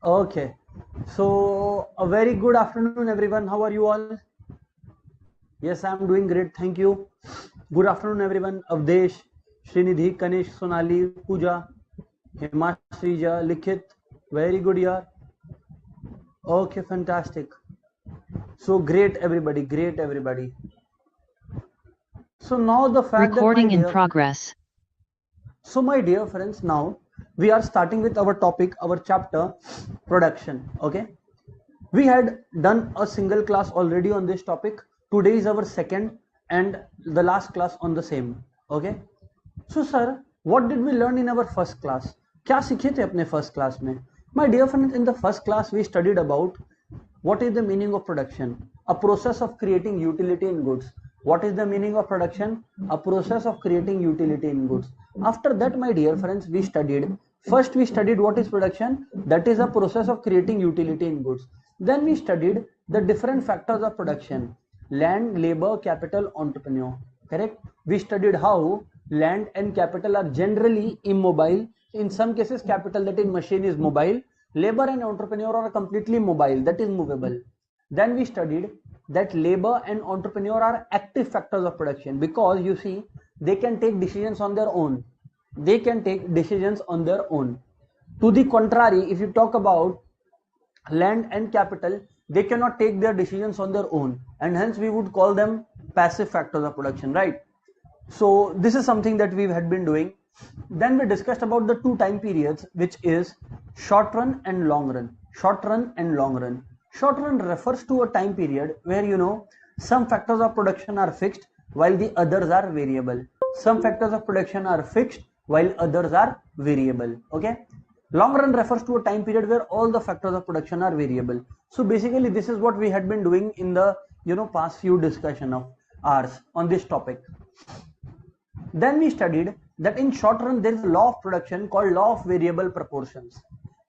Okay, so a very good afternoon, everyone. How are you all? Yes, I'm doing great. Thank you. Good afternoon, everyone. Avdesh, Srinidhi, Kanish, Sonali, Pooja, Himashrija, Likhit. Very good, year. Okay, fantastic. So great, everybody. Great, everybody. So now the fact that my Recording in dear progress. So my dear friends, now we are starting with our topic, our chapter, production. Okay. We had done a single class already on this topic. Today is our second and the last class on the same. Okay. So sir, what did we learn in our first class? क्या सीखे थे अपने first class में? My dear friends, in the first class we studied about what is the meaning of production? A process of creating utility in goods. What is the meaning of production? A process of creating utility in goods. After that, my dear friends, we studied what is production. That is a process of creating utility in goods. Then we studied the different factors of production: land, labor, capital, entrepreneur. Correct? We studied how land and capital are generally immobile. In some cases, capital, that is machine, is mobile. Labor and entrepreneur are completely mobile, that is movable. Then we studied that labor and entrepreneur are active factors of production, because you see, they can take decisions on their own. They can take decisions on their own. To the contrary, if you talk about land and capital, they cannot take their decisions on their own, and hence we would call them passive factors of production, right? So this is something that we had been doing. Then we discussed about the two time periods, which is short run and long run. Short run and long run. Short run refers to a time period where some factors of production are fixed while the others are variable. Some factors of production are fixed while others are variable. Okay. Long run refers to a time period where all the factors of production are variable. So basically this is what we had been doing in the past few discussion of ours on this topic. Then we studied that in short run there is a law of production called law of variable proportions,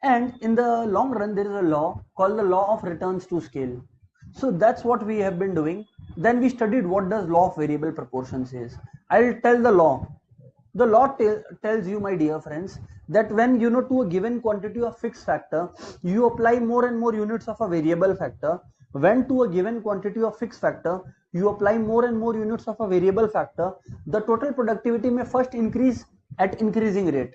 and in the long run there is a law called the law of returns to scale. So that's what we have been doing. Then we studied what does law of variable proportions is. I'll tell the law. The law tells you, my dear friends, that when to a given quantity of fixed factor, you apply more and more units of a variable factor. When to a given quantity of fixed factor, you apply more and more units of a variable factor, the total productivity may first increase at increasing rate.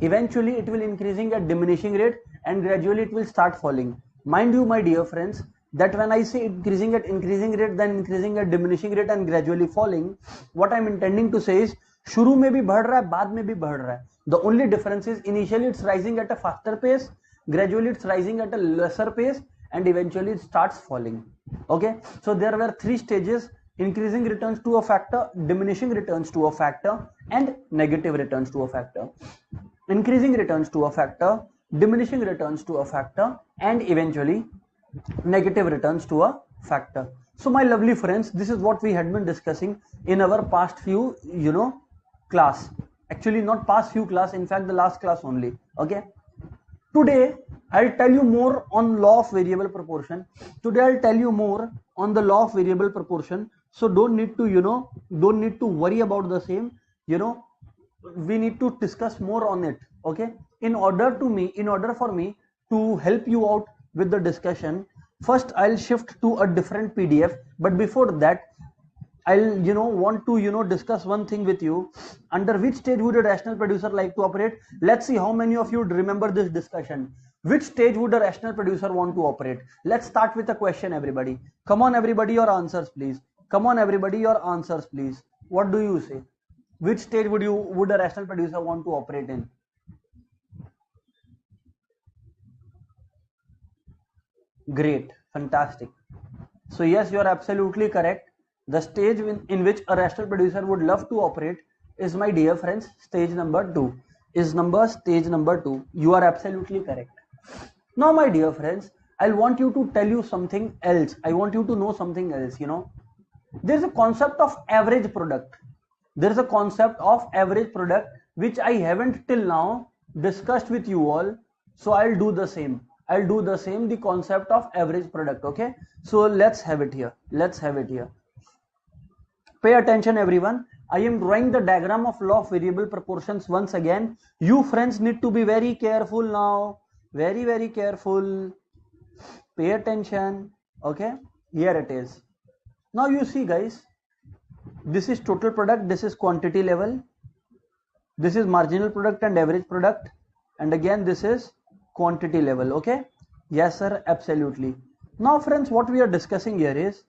Eventually it will increasing at diminishing rate, and gradually it will start falling. Mind you, my dear friends, that when I say increasing at increasing rate, then increasing at diminishing rate and gradually falling, what I'm intending to say is शुरू में भी बढ़ रहा है, बाद में भी बढ़ रहा है. The only difference is initially it's rising at a faster pace, gradually it's rising at a lesser pace, and eventually it starts falling. Okay, so there were three stages: increasing returns to a factor, diminishing returns to a factor, and negative returns to a factor. Increasing returns to a factor, diminishing returns to a factor, and eventually negative returns to a factor. So my lovely friends, this is what we had been discussing in our past few class. Actually not past few class, in fact the last class only. Okay, today I'll tell you more on law of variable proportion. Today I'll tell you more on the law of variable proportion. So don't need to worry about the same. We need to discuss more on it. Okay, in order for me to help you out with the discussion, first I'll shift to a different PDF. But before that, I'll want to discuss one thing with you. Under which stage would a rational producer like to operate? Let's see how many of you remember this discussion. Which stage would a rational producer want to operate? Let's start with a question, everybody. Come on, everybody, your answers, please. Come on, everybody, your answers, please. What do you say? Which stage would a rational producer want to operate in? Great, fantastic. So yes, you are absolutely correct. The stage in which a rational producer would love to operate is, my dear friends, stage number 2. Stage number 2. You are absolutely correct. Now, my dear friends, I want you to tell you something else. I want you to know something else. There is a concept of average product. There is a concept of average product which I haven't till now discussed with you all. So I'll do the same. The concept of average product. Okay. So let's have it here. Pay attention, everyone. I am drawing the diagram of law of variable proportions once again. You friends need to be very careful now. very careful, pay attention. Okay, here it is. Now you see guys, this is total product, this is quantity level, this is marginal product and average product, and again this is quantity level. Okay, yes sir, absolutely. Now friends, what we are discussing here is,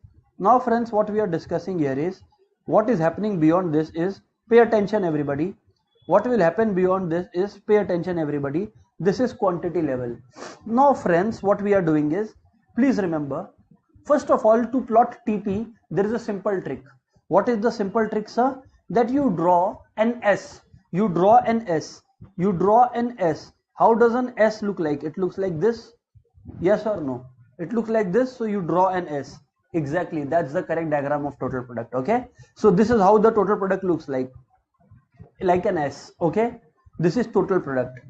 what is happening beyond this is, pay attention everybody. What will happen beyond this is, pay attention everybody, this is quantity level. Now friends, what we are doing is, please remember, first of all, to plot TP, there is a simple trick. What is the simple trick, sir? That you draw an S. You draw an S. How does an S look like? It looks like this. Yes or no? It looks like this. So you draw an S. Exactly. That's the correct diagram of total product. Okay. So this is how the total product looks like an S. Okay. This is total product.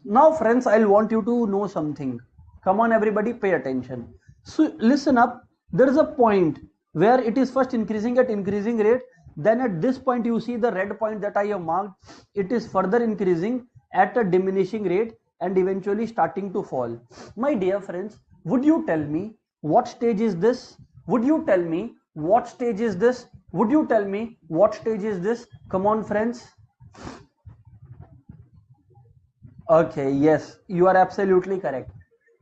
Now friends, I'll want you to know something. Come on everybody, pay attention. So listen up. There is a point where it is first increasing at increasing rate. Then at this point you see the red point that I have marked. It is further increasing at a diminishing rate and eventually starting to fall. My dear friends, would you tell me what stage is this? Would you tell me what stage is this? Would you tell me what stage is this? Come on friends. Okay, yes, you are absolutely correct.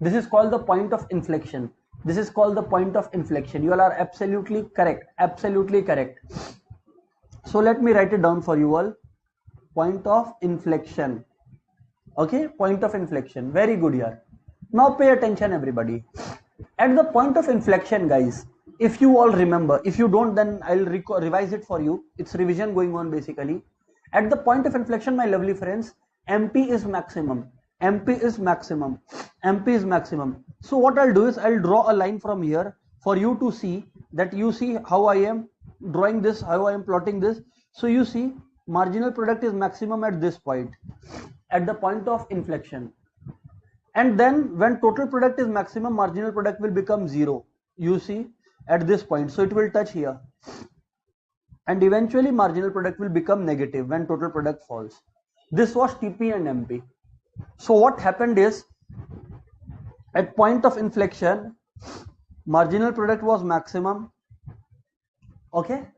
This is called the point of inflection. This is called the point of inflection. You all are absolutely correct. Absolutely correct. So let me write it down for you all. Point of inflection. Okay, point of inflection. Very good here. Now pay attention everybody. At the point of inflection guys, if you all remember, if you don't then I'll revise it for you. It's revision going on basically. At the point of inflection, my lovely friends, MP is maximum. MP is maximum. MP is maximum. So what I'll do is I'll draw a line from here for you to see that you see how I am drawing this, how I am plotting this. So you see marginal product is maximum at this point, at the point of inflection. And then when total product is maximum, marginal product will become 0. You see at this point. So it will touch here. And eventually marginal product will become negative when total product falls. This was TP and MP. So what happened is, at point of inflection, marginal product was maximum. Okay.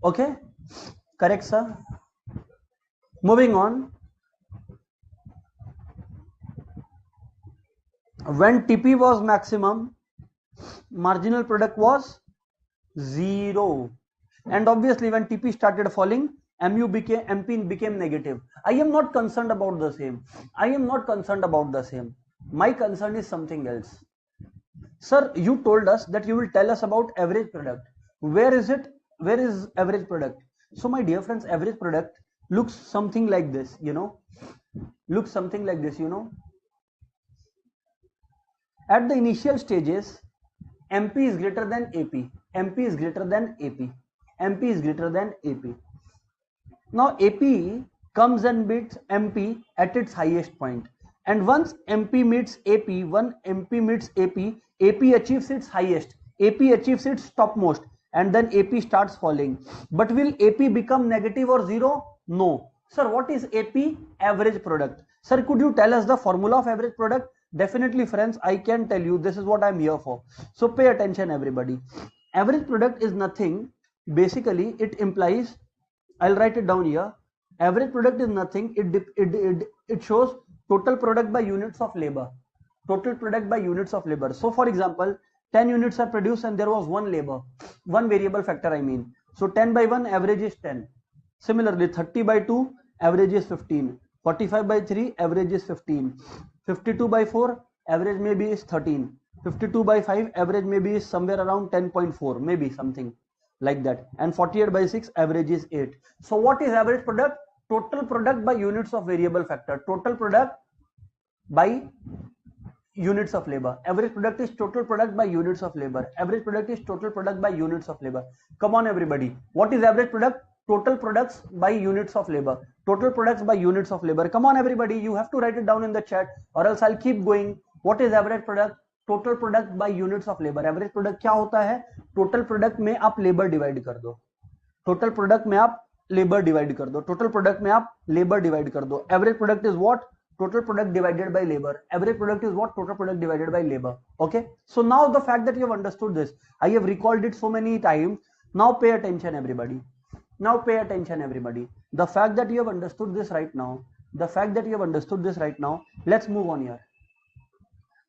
Okay. Correct, sir. Moving on. When TP was maximum, marginal product was 0. And obviously when TP started falling, MP became negative. I am not concerned about the same. My concern is something else. Sir, you told us that you will tell us about average product. Where is it? Where is average product? So my dear friends, average product looks something like this, looks something like this, At the initial stages, MP is greater than AP. MP is greater than AP. MP is greater than AP. Now AP comes and meets MP at its highest point. And once MP meets AP, AP achieves its highest. AP achieves its topmost. And then AP starts falling. But will AP become negative or 0? No. Sir, what is AP? Average product. Sir, could you tell us the formula of average product? Definitely friends, I can tell you, this is what I'm here for. So pay attention everybody. Average product is nothing. Basically, it implies, I'll write it down here. Average product is nothing. It shows total product by units of labor. Total product by units of labor. So for example, 10 units are produced and there was one labor, one variable factor I mean. So 10 by 1 average is 10. Similarly 30 by 2 average is 15. 45 by 3 average is 15. 52 by 4 average maybe is 13. 52 by 5 average maybe is somewhere around 10.4, maybe something like that. And 48 by 6 average is 8. So what is average product? Total product by units of variable factor. Total product by units of labor. Average product is total product by units of labor. Average product is total product by units of labor. Come on everybody. What is average product? Total products by units of labor. Total products by units of labor. Come on everybody. You have to write it down in the chat or else I'll keep going. What is average product? Total product by units of labor. Average product क्या होता है? Total product में आप labor divide कर दो. Total product में आप labor divide कर दो. Total product में आप labor divide कर दो. Average product is what? Total product divided by labor. Average product is what? Total product divided by labor. Okay. So now the fact that you have understood this, I have recalled it so many times. Now pay attention, everybody. Now pay attention, everybody. The fact that you have understood this right now, let's move on here.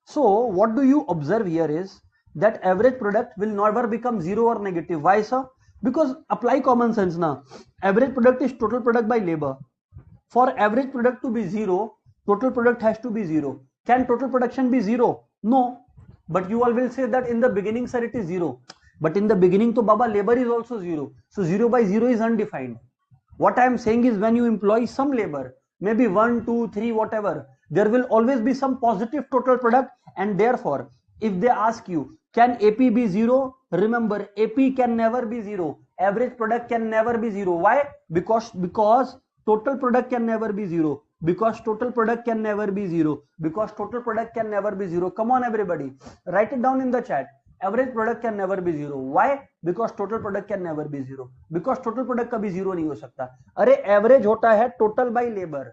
So what do you observe here is that average product will never become zero or negative. Why, sir? Because apply common sense now. Average product is total product by labor. For average product to be zero, total product has to be zero. Can total production be zero? No. But you all will say that in the beginning, sir, it is zero. But in the beginning, to Baba, labor is also zero. So 0 by 0 is undefined. What I am saying is when you employ some labor, maybe 1, 2, 3, whatever, there will always be some positive total product, and therefore, if they ask you, can AP be zero? Remember, AP can never be zero. Average product can never be zero. Why? Because total product can never be zero. Because total product can never be zero. Because total product can never be zero. Come on, everybody. Write it down in the chat. Average product can never be zero. Why? Because total product can never be zero. Because total product कभी zero नहीं हो सकता. अरे average होता है total by labor.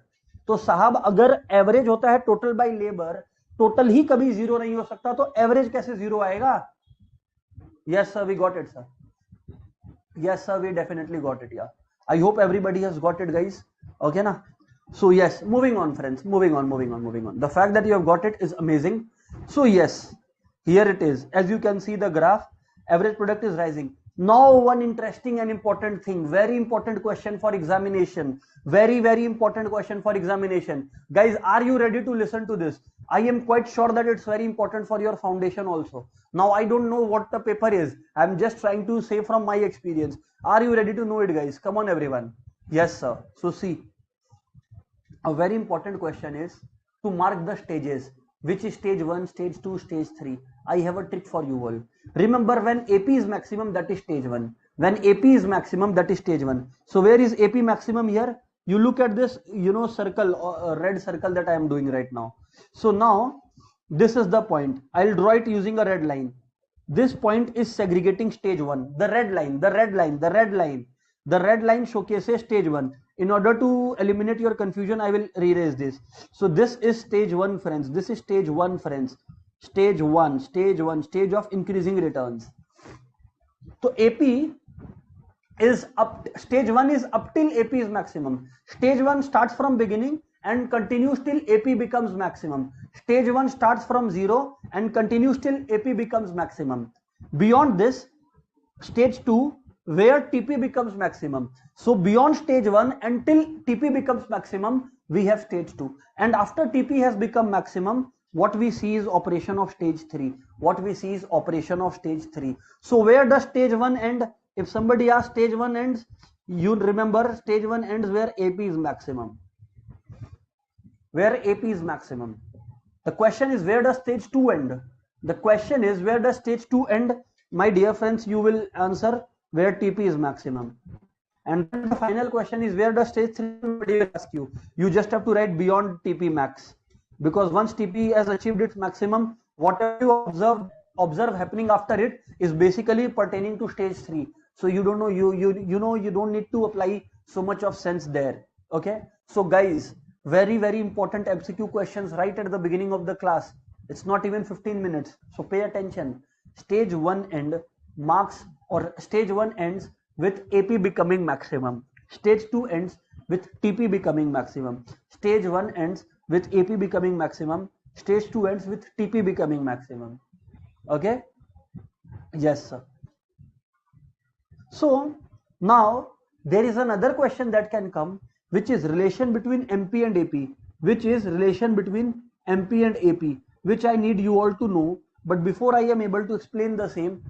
तो साहब अगर average होता है total by labor, total ही कभी zero नहीं हो सकता, तो average कैसे zero आएगा? Yes sir, we got it sir. Yes sir, we definitely got it. Yeah. I hope everybody has got it, guys. Okay na? So yes, moving on, friends. Moving on. The fact that you have got it is amazing. So yes. Here it is. As you can see the graph, average product is rising. Now one interesting and important thing, very important question for examination. Very important question for examination. Guys, are you ready to listen to this? I am quite sure that it's very important for your foundation also. Now I don't know what the paper is. I'm just trying to say from my experience. Are you ready to know it, guys? Come on, everyone. Yes, sir. So see, a very important question is to mark the stages. Which is stage 1, stage 2, stage 3. I have a trick for you all. Remember, when AP is maximum, that is stage 1. When AP is maximum, that is stage 1. So where is AP maximum here? You look at this, circle, red circle that I am doing right now. So now, this is the point. I'll draw it using a red line. This point is segregating stage 1. The red line showcases stage 1. In order to eliminate your confusion, I will erase this. So this is stage 1, friends. This is stage 1, friends. Stage 1, stage of increasing returns. So AP is up, stage 1 is up till AP is maximum. Stage 1 starts from beginning and continues till AP becomes maximum. Stage 1 starts from 0 and continues till AP becomes maximum. Beyond this, stage 2, where TP becomes maximum. So beyond stage 1 until TP becomes maximum, we have stage 2. And after TP has become maximum, what we see is operation of stage 3. So where does stage 1 end? If somebody asks stage 1 ends, you remember stage 1 ends where AP is maximum. The question is, where does stage 2 end? My dear friends, you will answer where TP is maximum. And then the final question is, where does stage 3 will ask you? You just have to write beyond TP max. Because once TP has achieved its maximum, whatever you observe happening after it is basically pertaining to stage 3. So you don't know, you don't need to apply so much of sense there. Okay. So guys, very important MCQ questions right at the beginning of the class. It's not even 15 minutes. So pay attention. Stage 1 ends with AP becoming maximum. Stage 2 ends with TP becoming maximum. Stage 1 ends with AP becoming maximum. Stage 2 ends with TP becoming maximum. Okay? Yes, sir. So now there is another question that can come, which is relation between MP and AP. Which I need you all to know. But before I am able to explain the same,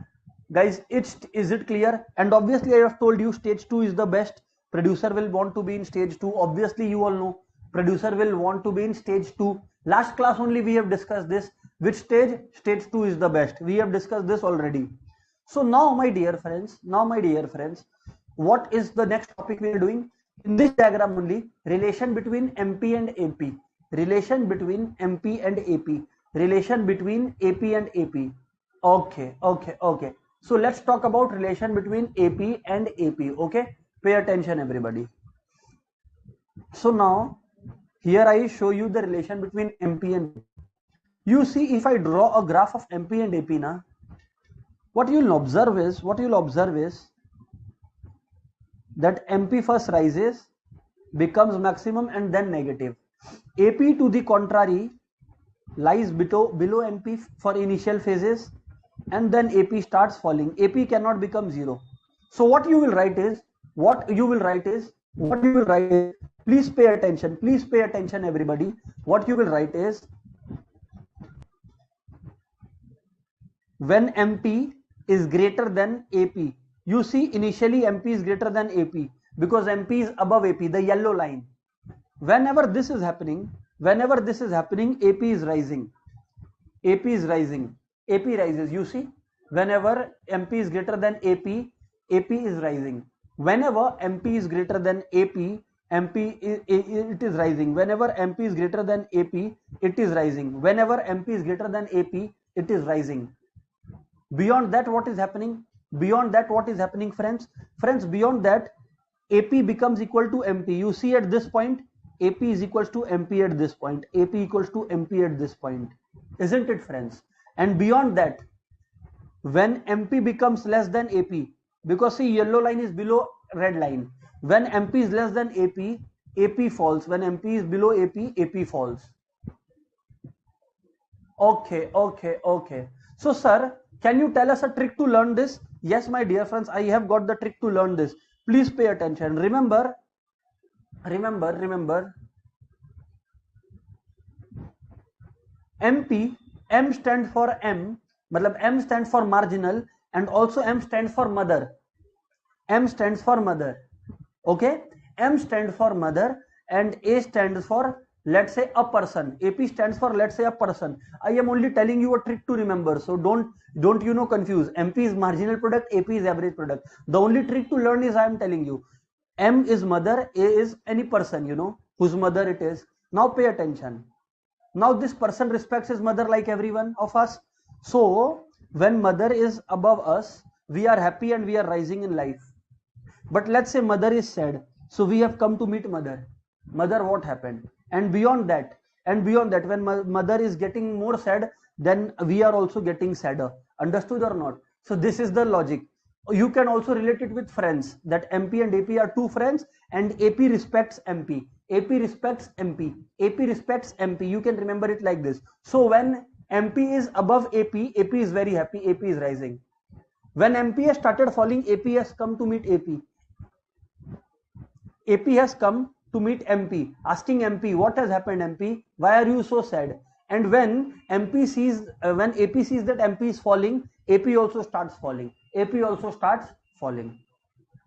guys, is it clear? And obviously I have told you stage 2 is the best. Producer will want to be in stage 2. Obviously you all know producer will want to be in stage 2. Last class only we have discussed this. Which stage? Stage 2 is the best. We have discussed this already. So now my dear friends, what is the next topic we are doing? In this diagram only, relation between MP and AP. Okay. So let's talk about relation between AP and AP. Okay, pay attention everybody. So now Here I show you the relation between MP and AP. You see, if I draw a graph of MP and AP now, what you'll observe is that MP first rises, becomes maximum and then negative. AP to the contrary lies below MP for initial phases, and then AP starts falling. AP cannot become zero. So what you will write is, please pay attention everybody. What you will write is, when MP is greater than AP, you see initially MP is greater than AP because MP is above AP, the yellow line. Whenever this is happening, AP is rising. AP rises. You see, whenever MP is greater than AP, AP is rising. Whenever MP is greater than AP, it is rising. Whenever MP is greater than AP, it is rising. Whenever MP is greater than AP, it is rising. Beyond that, what is happening? Friends, beyond that, AP becomes equal to MP. You see at this point, AP is equals to MP at this point. AP equals to MP at this point. Isn't it, friends? And beyond that, when MP becomes less than AP, because see, yellow line is below red line. When MP is less than AP, AP falls. When MP is below AP, AP falls. Okay. So, sir, can you tell us a trick to learn this? Yes, my dear friends, I have got the trick to learn this. Please pay attention. Remember, MP, M stands for M, M stands for marginal, and also M stands for mother. Okay, M stands for mother, and A stands for, let's say, a person. AP stands for, let's say, a person. I am only telling you a trick to remember, so don't confuse. MP is marginal product, AP is average product. The only trick to learn is I am telling you. M is mother, A is any person, whose mother it is. Now pay attention. Now this person respects his mother like everyone of us. So when mother is above us, we are happy and we are rising in life. But let's say mother is sad. So we have come to meet mother. Mother, what happened? And beyond that, when mother is getting more sad, then we are also getting sadder. Understood or not? So this is the logic. You can also relate it with friends, that MP and AP are two friends, and AP respects MP. AP respects MP. AP respects MP. You can remember it like this. So when MP is above AP, AP is very happy, AP is rising. When MP has started falling, AP has come to meet AP. AP has come to meet MP, asking MP, what has happened, MP? Why are you so sad? And when AP sees that MP is falling, AP also starts falling.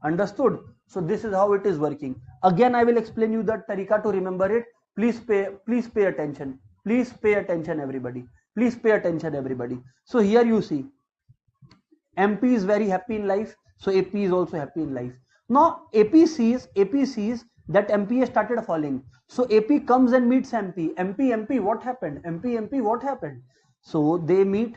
Understood? So this is how it is working. Again, I will explain you the tarika to remember it. Please pay attention. Please pay attention, everybody. So here you see, MP is very happy in life, so AP is also happy in life. Now AP sees that MP has started falling. So AP comes and meets MP. MP, what happened? MP, what happened? So they meet,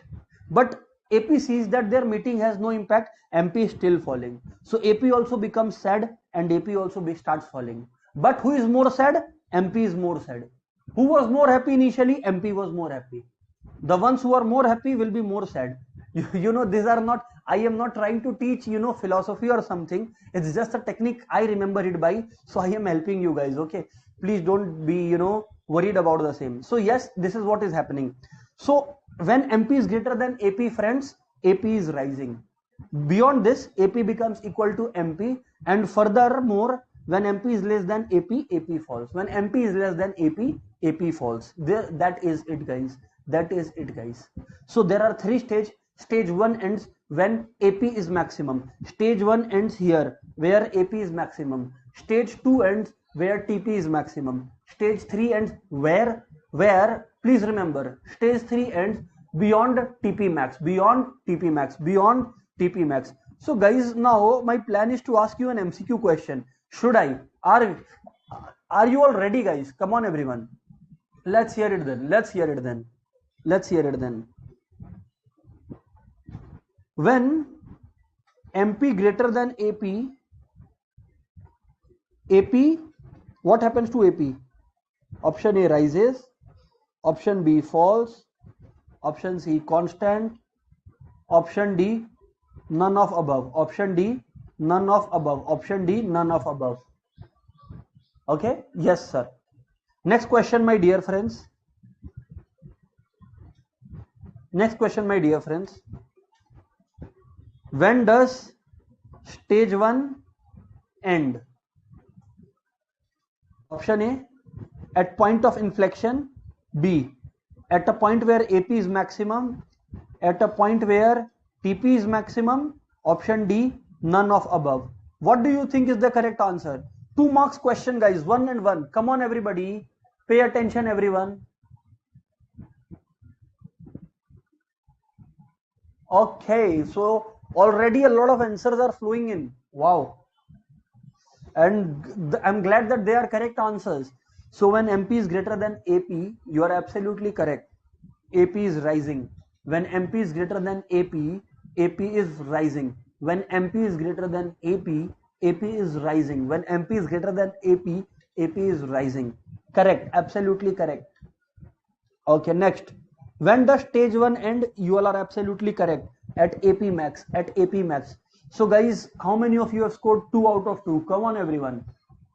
but AP sees that their meeting has no impact. MP is still falling. So AP also becomes sad and AP also starts falling. But who is more sad? MP is more sad. Who was more happy initially? MP was more happy. The ones who are more happy will be more sad. These are not, I am not trying to teach, philosophy or something. It's just a technique I remember it by. So I am helping you guys. Okay. Please don't be, worried about the same. So yes, this is what is happening. So when MP is greater than AP, friends, AP is rising. Beyond this, AP becomes equal to MP, and furthermore, when MP is less than AP, AP falls. When MP is less than AP, AP falls. That is it, guys. So there are three stages. Stage 1 ends when AP is maximum. Stage 1 ends here where AP is maximum. Stage 2 ends where TP is maximum. Stage 3 ends where please remember, stage 3 ends beyond TP max. So guys, now my plan is to ask you an MCQ question. Are you all ready, guys? Come on, everyone. Let's hear it then. When MP greater than AP, what happens to AP? Option A rises, option B falls, option C constant, option D none of above, option D none of above, option D none of above. Okay, yes sir. Next question my dear friends. Next question my dear friends. When does stage 1 end? Option A at point of inflection, B at a point where AP is maximum, at a point where TP is maximum, option D none of above. What do you think is the correct answer? 2 marks question guys, 1 and 1. Come on everybody, pay attention everyone. Okay, so already a lot of answers are flowing in. Wow. And I'm glad that they are correct answers. So when MP is greater than AP, you are absolutely correct. AP is rising. When MP is greater than AP, AP is rising. When MP is greater than AP, AP is rising. When MP is greater than AP, AP is rising. Correct, absolutely correct. Okay, next. When does stage 1 end? You all are absolutely correct. At AP max, at AP max. So guys, how many of you have scored 2 out of 2? Come on everyone.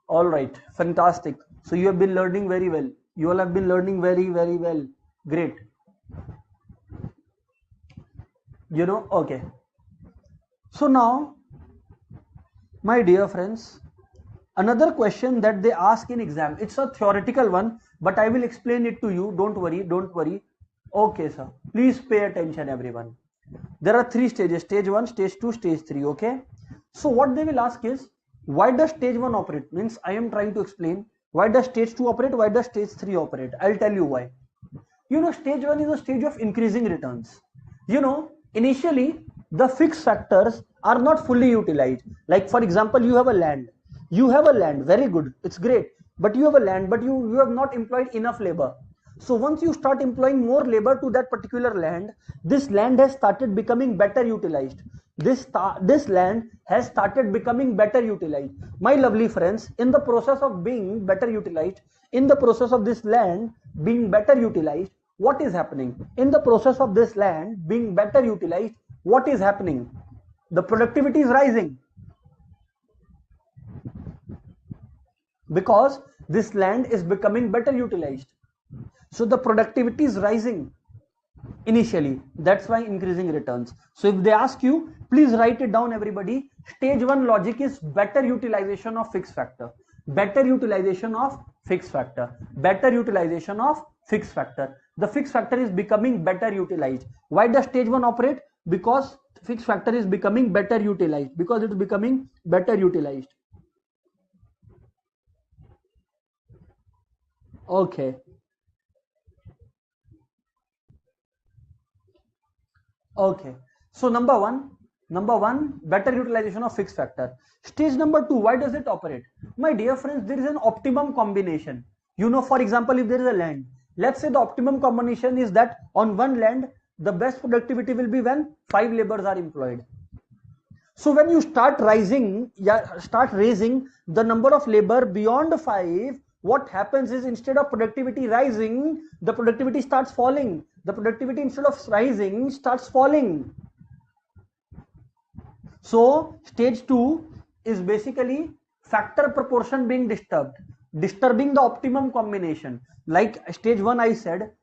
All right, fantastic. So you have been learning very well. You all have been learning very, very well. Great. You know, okay. So now, my dear friends, another question that they ask in exam, it's a theoretical one, but I will explain it to you. Don't worry, don't worry. Okay, sir. Please pay attention, everyone. There are 3 stages, stage 1, stage 2, stage 3, okay? So what they will ask is, why does stage 1 operate? Means I am trying to explain, why does stage 2 operate? Why does stage 3 operate? I'll tell you why. You know, stage 1 is a stage of increasing returns. You know, initially, the fixed factors are not fully utilized. Like for example, you have a land. You have a land, very good, it's great. But you have a land, but you have not employed enough labor. So once you start employing more labor to that particular land, this land has started becoming better utilized. This land has started becoming better utilized. My lovely friends, in the process of being better utilized, in the process of this land being better utilized, what is happening? In the process of this land being better utilized, what is happening? The productivity is rising. Because this land is becoming better utilized. So the productivity is rising initially. That's why increasing returns. So if they ask you, please write it down everybody. Stage 1 logic is better utilization of fixed factor. Better utilization of fixed factor. Better utilization of fixed factor. The fixed factor is becoming better utilized. Why does stage 1 operate? Because fixed factor is becoming better utilized. Because it is becoming better utilized. Okay. Okay. So number one, better utilization of fixed factor. Stage number 2, why does it operate? My dear friends, there is an optimum combination. You know, for example, if there is a land, let's say the optimum combination is that on one land, the best productivity will be when 5 laborers are employed. So when you start raising the number of labor beyond 5, what happens is instead of productivity rising, the productivity starts falling. The productivity instead of rising starts falling. So stage 2 is basically factor proportion being disturbed, disturbing the optimum combination. Like stage 1 I said,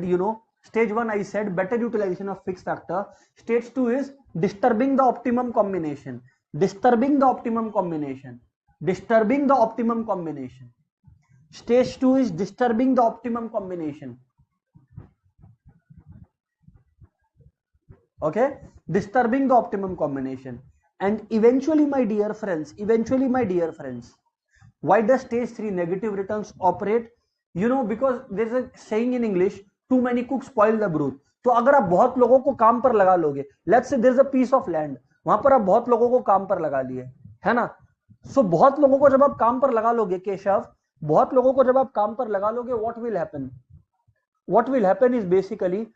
you know, stage 1 I said better utilization of fixed factor. Stage 2 is disturbing the optimum combination, disturbing the optimum combination, disturbing the optimum combination. Stage 2 is disturbing the optimum combination. Okay, disturbing the optimum combination. And eventually my dear friends, why does stage 3 negative returns operate? You know, because there is a saying in English, too many cooks spoil the broth. तो अगर आप बहुत लोगों को काम पर लगा लोगे, let's say there is a piece of land, वहां पर आप बहुत लोगों को काम पर लगा लिए, है ना? So बहुत लोगों को जब आप काम पर लगा लोगे केशव, बहुत लोगों को जब आप काम पर लगा लोगे, what will happen? What will happen is basically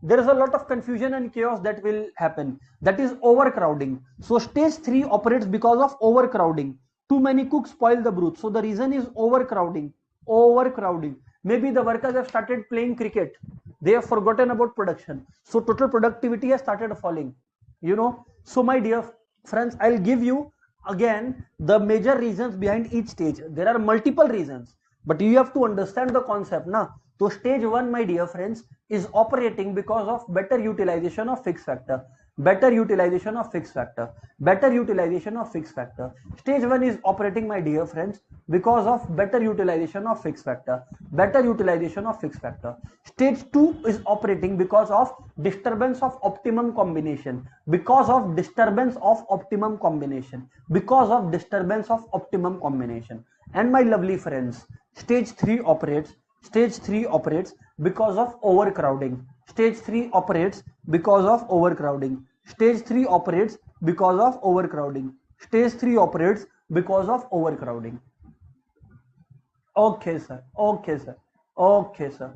there is a lot of confusion and chaos that will happen. That is overcrowding. So stage 3 operates because of overcrowding. Too many cooks spoil the broth. So the reason is overcrowding. Overcrowding. Maybe the workers have started playing cricket. They have forgotten about production. So total productivity has started falling. You know. So my dear friends, I'll give you again the major reasons behind each stage. There are multiple reasons, but you have to understand the concept now. So stage 1, my dear friends, is operating because of better utilization of fixed factor. Better utilization of fixed factor. Better utilization of fixed factor. Stage 1 is operating, my dear friends, because of better utilization of fixed factor. Better utilization of fixed factor. Stage 2 is operating because of disturbance of optimum combination. Because of disturbance of optimum combination. Because of disturbance of optimum combination. And my lovely friends, stage 3 operates. Stage 3 operates because of overcrowding. Stage 3 operates because of overcrowding. Stage 3 operates because of overcrowding. Stage 3 operates because of overcrowding. Okay, sir. Okay, sir. Okay, sir.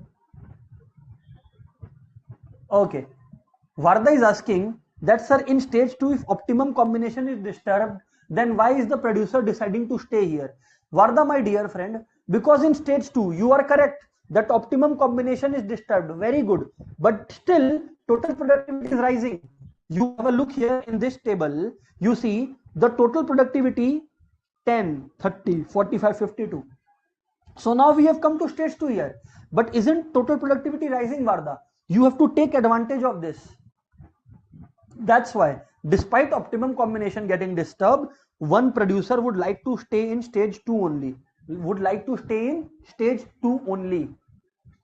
Okay. Varda is asking that, sir, in stage 2, if optimum combination is disturbed, then why is the producer deciding to stay here? Varda, my dear friend, because in stage 2, you are correct that optimum combination is disturbed. Very good. But still, total productivity is rising. You have a look here in this table. You see the total productivity 10, 30, 45, 52. So now we have come to stage 2 here. But isn't total productivity rising, Varda? You have to take advantage of this. That's why, despite optimum combination getting disturbed, one producer would like to stay in stage 2 only. Would like to stay in stage 2 only.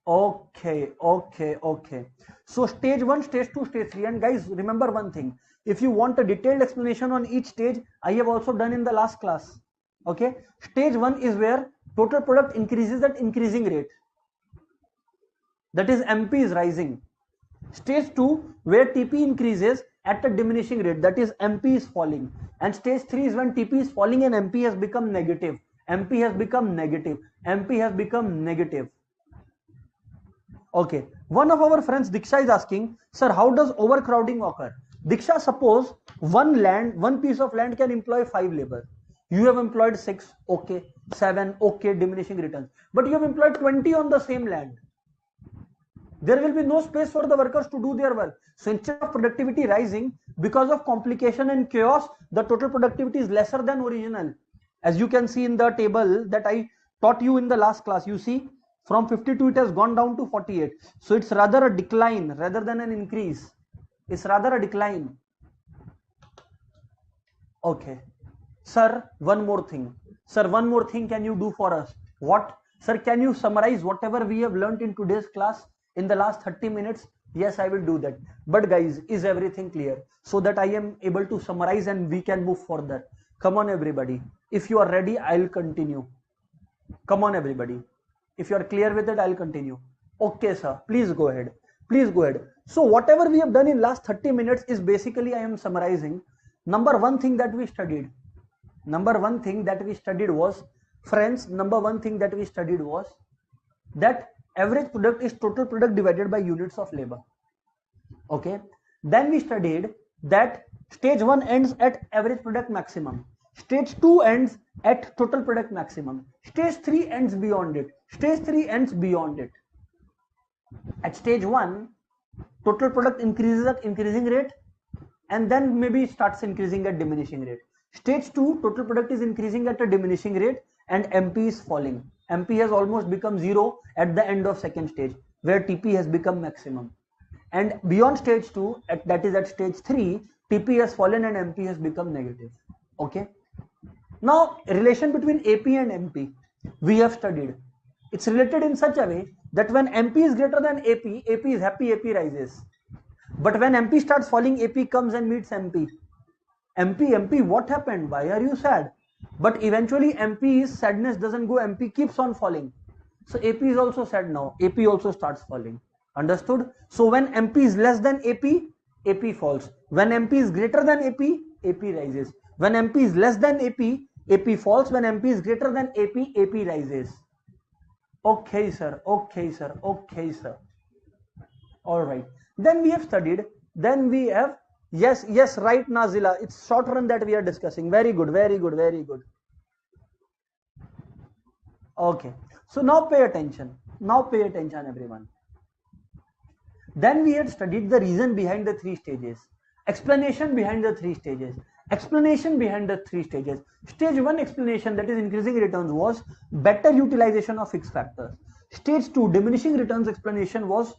Okay, okay, okay. So stage 1, stage 2, stage 3. And guys, remember one thing. If you want a detailed explanation on each stage, I have also done in the last class. Okay. Stage 1 is where total product increases at increasing rate. That is MP is rising. Stage 2, where TP increases at a diminishing rate. That is MP is falling. And stage 3 is when TP is falling and MP has become negative. MP has become negative. MP has become negative. Okay. One of our friends, Diksha, is asking, sir, how does overcrowding occur? Diksha, suppose one piece of land can employ 5 labor. You have employed 6, okay, 7, okay, diminishing returns. But you have employed 20 on the same land. There will be no space for the workers to do their work. So instead of productivity rising, because of complication and chaos, the total productivity is lesser than original. As you can see in the table that I taught you in the last class, you see from 52 it has gone down to 48. So it's rather a decline rather than an increase. It's rather a decline. Okay. Sir, one more thing. Sir, one more thing can you do for us? What? Sir, can you summarize whatever we have learned in today's class in the last 30 minutes? Yes, I will do that. But guys, is everything clear? So that I am able to summarize and we can move further. Come on, everybody. If you are ready, I'll continue. Come on, everybody. If you are clear with it, I'll continue. Okay, sir. Please go ahead. Please go ahead. So whatever we have done in last 30 minutes is basically I am summarizing. Number one thing that we studied. Number one thing that we studied was, friends, number one thing that we studied was that average product is total product divided by units of labor. Okay. Then we studied that stage 1 ends at average product maximum. Stage 2 ends at total product maximum. Stage 3 ends beyond it. Stage 3 ends beyond it. At stage 1, total product increases at increasing rate and then maybe starts increasing at diminishing rate. Stage 2, total product is increasing at a diminishing rate and MP is falling. MP has almost become 0 at the end of second stage where TP has become maximum. And beyond stage 2, that is at stage 3, TP has fallen and MP has become negative. Okay. Now, relation between AP and MP, we have studied. It's related in such a way that when MP is greater than AP, AP is happy, AP rises. But when MP starts falling, AP comes and meets MP. MP, what happened? Why are you sad? But eventually MP's sadness doesn't go, MP keeps on falling. So AP is also sad now. AP also starts falling. Understood? So when MP is less than AP, AP falls. When MP is greater than AP, AP rises. When MP is less than AP, AP falls. When MP is greater than AP, AP rises. Okay, sir. Okay, sir. Okay, sir. All right. Then we have studied, then we have, yes, right, Nazila, it's short run that we are discussing. Very good, very good, very good. Okay, so now pay attention. Now pay attention, everyone. Then we had studied the reason behind the three stages, explanation behind the three stages, explanation behind the three stages. Stage 1 explanation, that is increasing returns, was better utilization of fixed factors. Stage 2 diminishing returns explanation was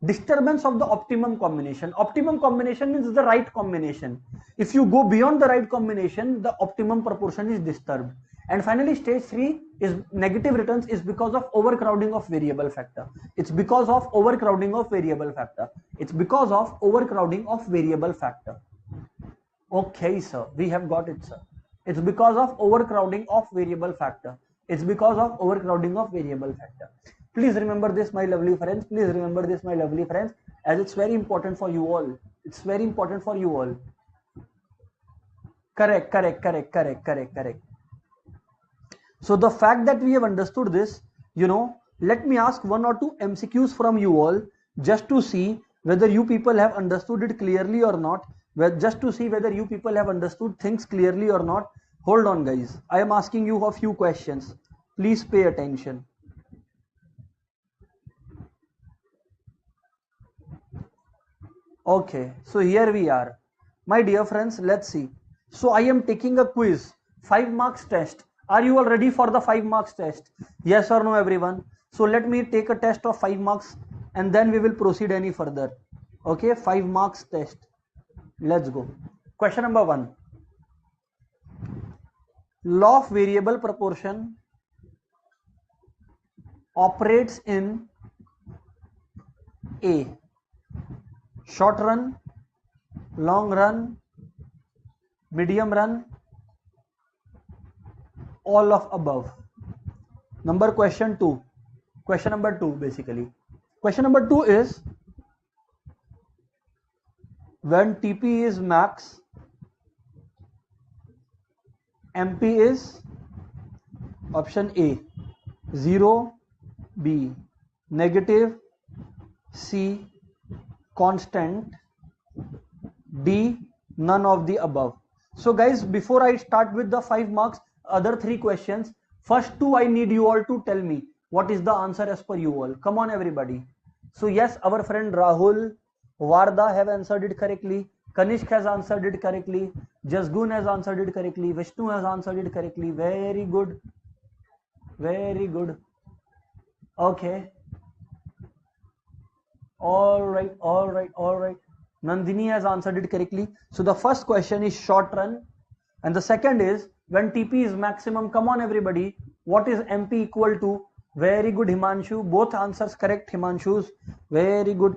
disturbance of the optimum combination. Optimum combination means the right combination. If you go beyond the right combination, the optimum proportion is disturbed. And finally, stage 3 is negative returns is because of overcrowding of variable factor. It's because of overcrowding of variable factor. It's because of overcrowding of variable factor. Okay, sir, we have got it, sir. It's because of overcrowding of variable factor. It's because of overcrowding of variable factor. Please remember this, my lovely friends. Please remember this, my lovely friends, as it's very important for you all. It's very important for you all. Correct. So the fact that we have understood this, let me ask 1 or 2 MCQs from you all, just to see whether you people have understood it clearly or not. Just to see whether you people have understood things clearly or not. Hold on, guys. I am asking you a few questions. Please pay attention. Okay, so here we are. My dear friends, let's see. So I am taking a quiz, 5 marks test. Are you all ready for the 5 marks test? Yes or no, everyone? So let me take a test of 5 marks and then we will proceed any further. Okay, 5 marks test. Let's go. Question number 1. Law of variable proportion operates in A. Short run, long run, medium run, all of above. Question number 2 basically. Question number 2 is, when TP is max, MP is option A 0, B negative, C constant, D none of the above. So guys, before I start with the 5 marks, other 3 questions, first 2 I need you all to tell me what is the answer as per you all. Come on, everybody. So yes, our friend Rahul, Varda have answered it correctly. Kanishk has answered it correctly. Jasgun has answered it correctly. Vishnu has answered it correctly. Very good. Very good. Okay. All right. Nandini has answered it correctly. So the first question is short run. And the second is, when TP is maximum, come on everybody, what is MP equal to? Very good, Himanshu. Both answers correct, Himanshu's. Very good.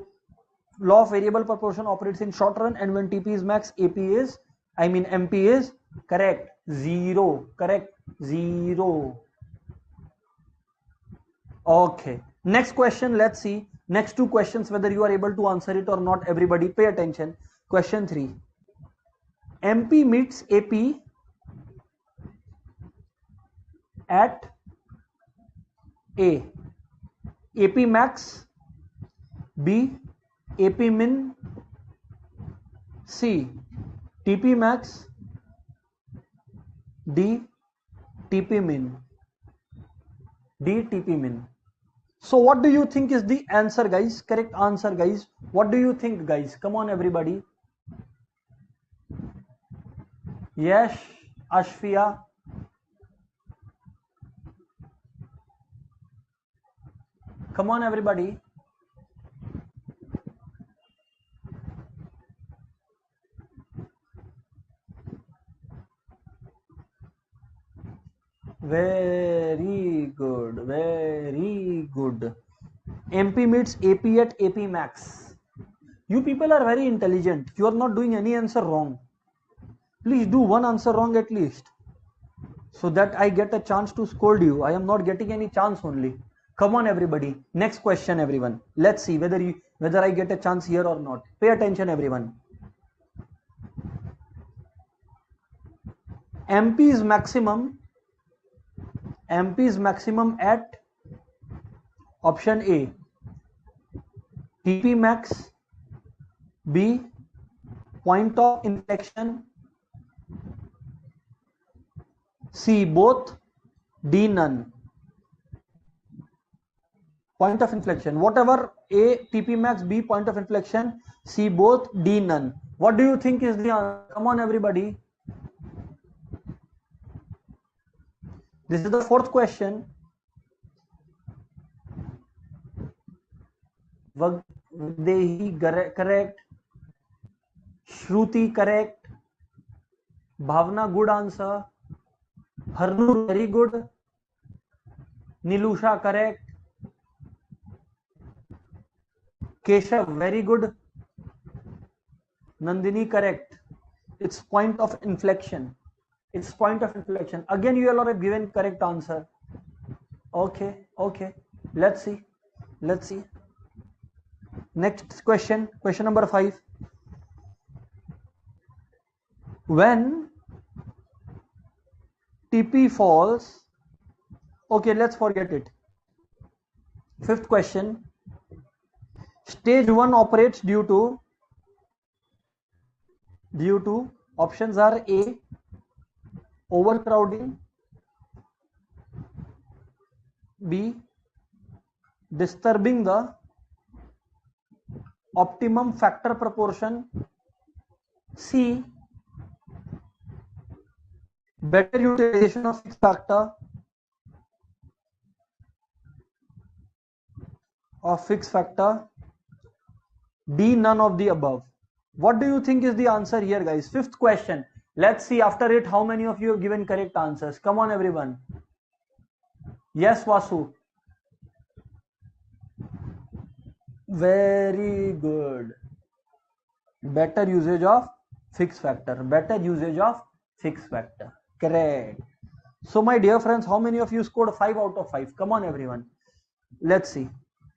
Law of variable proportion operates in short run, and when TP is max, MP is correct. 0. Correct. 0. Okay. Next question, let's see. Next 2 questions, whether you are able to answer it or not. Everybody pay attention. Question 3. MP meets AP at A. AP max, B. AP min, C. TP max, D. TP min. D. TP min. So what do you think is the answer, guys? Correct answer, guys. What do you think, guys? Come on, everybody. Yes, Ashfia. Come on, everybody. Very good. Very good. MP meets AP at AP max. You people are very intelligent. You are not doing any answer wrong. Please do one answer wrong at least, so that I get a chance to scold you. I am not getting any chance only. Come on, everybody. Next question, everyone. Let's see whether I get a chance here or not. Pay attention, everyone. MP is maximum at option A. TP max, B, point of inflection. C, both. D, none. Point of inflection, whatever. A, TP max. B, point of inflection. C, both. D, none. What do you think is the answer? Come on, everybody. This is the fourth question. Vagdehi correct. Shruti correct. Bhavna good answer. Harnur very good. Nilusha correct. Keshav very good. Nandini correct. It's point of inflection. It's point of inflection. Again, you all have given correct answer. Okay. Let's see. Next question. Question number 5. When TP falls. Okay, let's forget it. Fifth question. Stage 1 operates due to options are A, overcrowding, B, disturbing the optimum factor proportion, C, better utilization of fixed factor, D, none of the above. What do you think is the answer here, guys? Fifth question. Let's see after it how many of you have given correct answers. Come on, everyone. Yes, Vasu. Very good. Better usage of fixed factor. Correct. So, my dear friends, how many of you scored 5 out of 5? Come on, everyone. Let's see.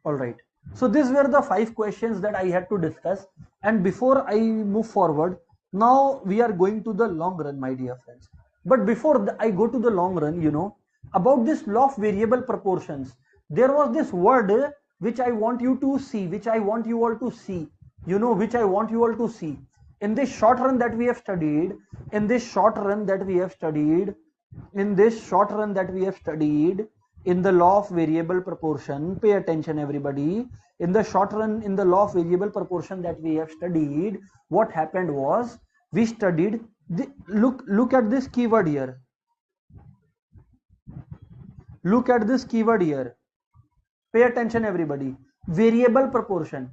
All right. So these were the 5 questions that I had to discuss, and before I move forward, now we are going to the long run, my dear friends. But before I go to the long run, about this law of variable proportions, there was this word which I want you to see, which I want you all to see, in this short run that we have studied, in the law of variable proportion. Pay attention, everybody. In the short run, in the law of variable proportion that we have studied, what happened was we studied look at this keyword here. Pay attention, everybody. Variable proportion,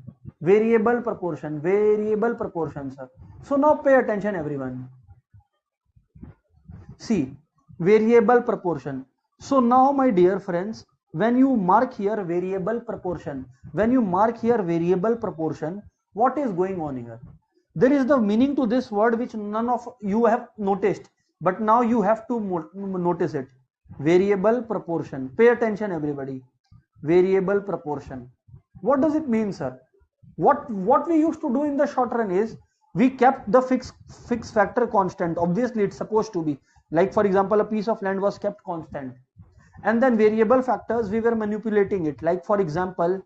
sir. So now pay attention, everyone. See, variable proportion. So now, my dear friends, when you mark here variable proportion, what is going on here? There is the meaning to this word which none of you have noticed, but now you have to notice it. Variable proportion. Pay attention, everybody. Variable proportion. What does it mean, sir? What we used to do in the short run is we kept the fixed factor constant. Obviously, it's supposed to be. Like, for example, a piece of land was kept constant. And then variable factors, we were manipulating it. Like, for example,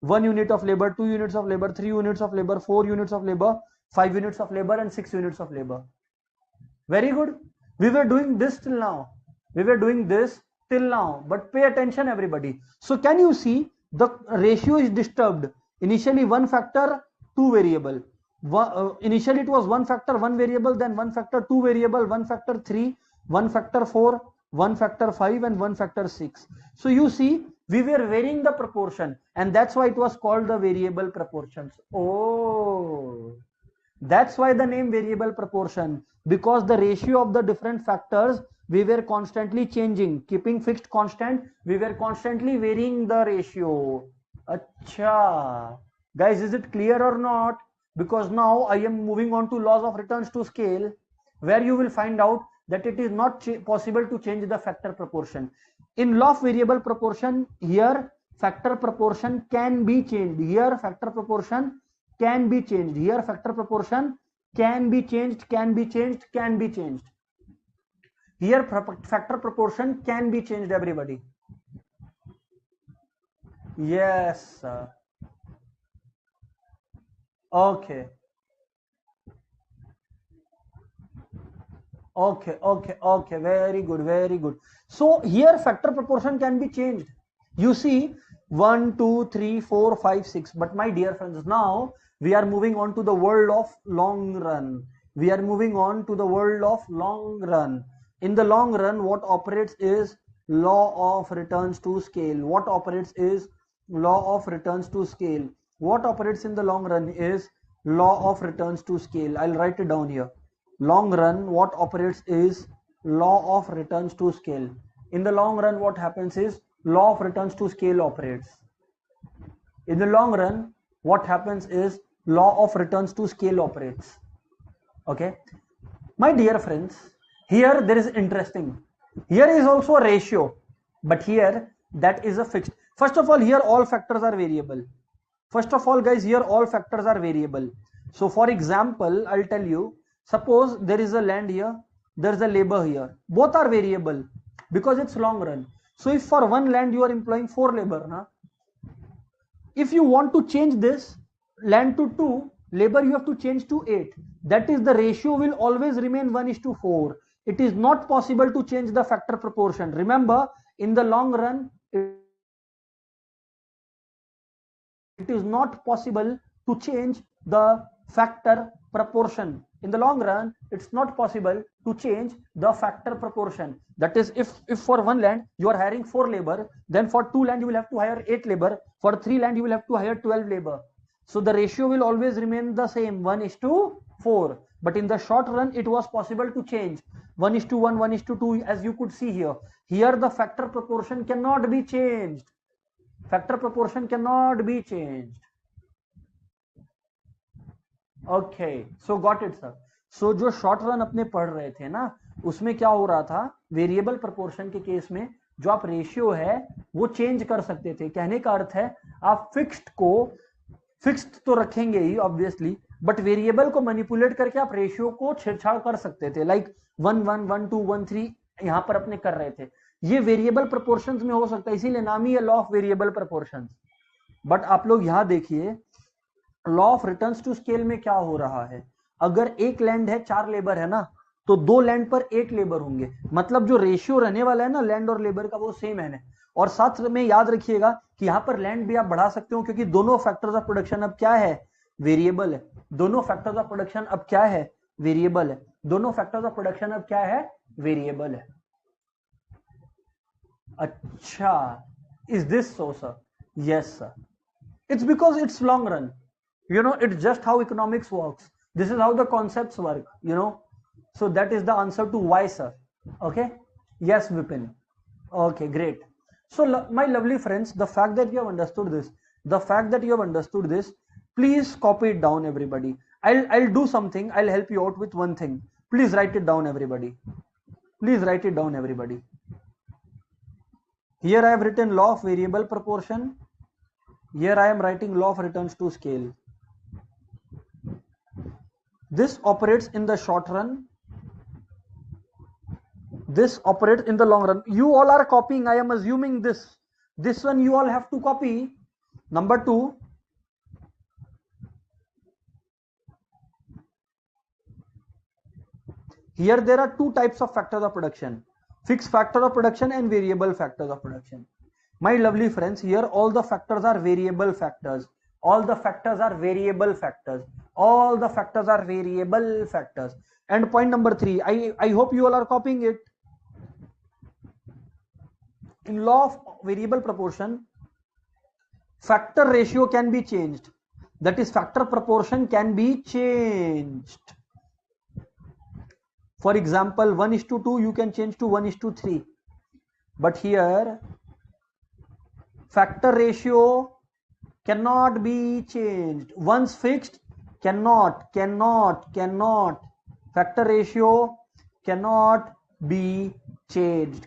1 unit of labor, 2 units of labor, 3 units of labor, 4 units of labor, 5 units of labor, and 6 units of labor. Very good. We were doing this till now. But pay attention, everybody. So can you see the ratio is disturbed? Initially 1 factor, 2 variable. Initially it was 1 factor, 1 variable, then 1 factor, 2 variable, 1 factor 3, 1 factor 4, 1 factor 5, and 1 factor 6. So you see, we were varying the proportion, and that's why it was called the variable proportions. Oh, that's why the name variable proportion, because the ratio of the different factors we were constantly changing. Keeping fixed constant, we were constantly varying the ratio. Acha, guys, is it clear or not? Because now I am moving on to laws of returns to scale, where you will find out that it is not possible to change the factor proportion. In law of variable proportion, here factor proportion can be changed. Here factor proportion can be changed. Here factor proportion can be changed. Here factor proportion can be changed, everybody. Yes. Okay. Okay, very good, very good. So here factor proportion can be changed. You see 1 2 3 4 5 6, but my dear friends, now we are moving on to the world of long run. We are moving on to the world of long run. In the long run, what operates is law of returns to scale. What operates is law of returns to scale. What operates in the long run is law of returns to scale. I'll write it down here. Long run, what operates is law of returns to scale. In the long run, what happens is law of returns to scale operates. In the long run, what happens is law of returns to scale operates. Okay, my dear friends, here there is interesting. Here is also a ratio, but here that is a fixed. First of all, here all factors are variable. First of all, guys, here all factors are variable. So for example, I'll tell you, suppose there is a land here, there's a labor here. Both are variable because it's long run. So if for one land you are employing 4 labor, na? If you want to change this land to 2, labor you have to change to 8. That is, the ratio will always remain 1:4. It is not possible to change the factor proportion. Remember, in the long run, it is not possible to change the factor proportion. In the long run, it's not possible to change the factor proportion. That is, if for one land you are hiring 4 labor, then for 2 land you will have to hire 8 labor. For 3 land you will have to hire 12 labor. So the ratio will always remain the same, 1:4. But in the short run, it was possible to change 1:1, 1:2, as you could see here. Here the factor proportion cannot be changed. Factor proportion cannot be changed. Okay, so got it sir. So जो short run अपने पढ़ रहे थे ना, उसमें क्या हो रहा था, वेरिएबल प्रोपोर्शन के केस में जो आप रेशियो है वो चेंज कर सकते थे. कहने का अर्थ है आप फिक्स्ड को फिक्स्ड तो रखेंगे ही ऑब्वियसली, बट वेरिएबल को मैनिपुलेट करके आप रेशियो को छेड़छाड़ कर सकते थे. लाइक 1 1 1 2 1 3 यहां पर अपने कर रहे थे. ये वेरिएबल प्रोपोर्शंस में हो सकता है, इसीलिए नाम ही है law of variable proportions. But आप लोग यहां देखिए, law of returns to scale में क्या हो रहा है. अगर एक लैंड है 4 लेबर है ना, तो 2 लैंड पर 8 लेबर होंगे. मतलब जो रेशियो रहने वाला है ना लैंड और लेबर का, वो सेम है. और साथ में याद रखिएगा कि यहां पर लैंड भी आप बढ़ा सकते हो, क्योंकि दोनों फैक्टर्स ऑफ प्रोडक्शन अब क्या है, वेरिएबल है. दोनों फैक्टर्स ऑफ प्रोडक्शन अब क्या है, वेरिएबल है. दोनों फैक्टर्स ऑफ प्रोडक्शन अब क्या है, वेरिएबल है. अच्छा, is this so sir? Yes sir. It's because it's long run. It's just how economics works. This is how the concepts work, So that is the answer to why, sir. Okay? Yes, Vipin. Okay, great. So my lovely friends, the fact that you have understood this, please copy it down, everybody. I'll do something. I'll help you out with one thing. Please write it down, everybody. Please write it down, everybody. Here I have written law of variable proportion. Here I am writing law of returns to scale. This operates in the short run. This operates in the long run. You all are copying. I am assuming this. This one you all have to copy. Number 2. Here there are 2 types of factors of production. Fixed factor of production and variable factors of production. My lovely friends, here all the factors are variable factors. All the factors are variable factors. All the factors are variable factors. And point number 3, I hope you all are copying it. In law of variable proportion, factor ratio can be changed. That is, factor proportion can be changed. For example, 1:2 you can change to 1:3. But here factor ratio cannot be changed. Once fixed, cannot. Factor ratio cannot be changed.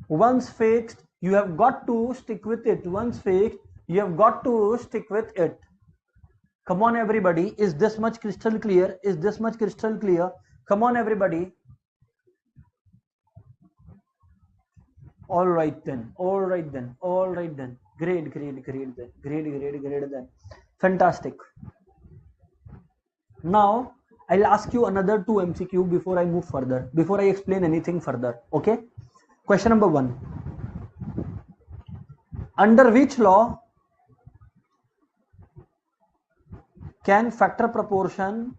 Once fixed, you have got to stick with it. Come on, everybody. Is this much crystal clear? Come on, everybody. All right then. Great then. Fantastic. Now I'll ask you another 2 MCQ before I move further, before I explain anything further. Okay. Question number 1. Under which law can factor proportion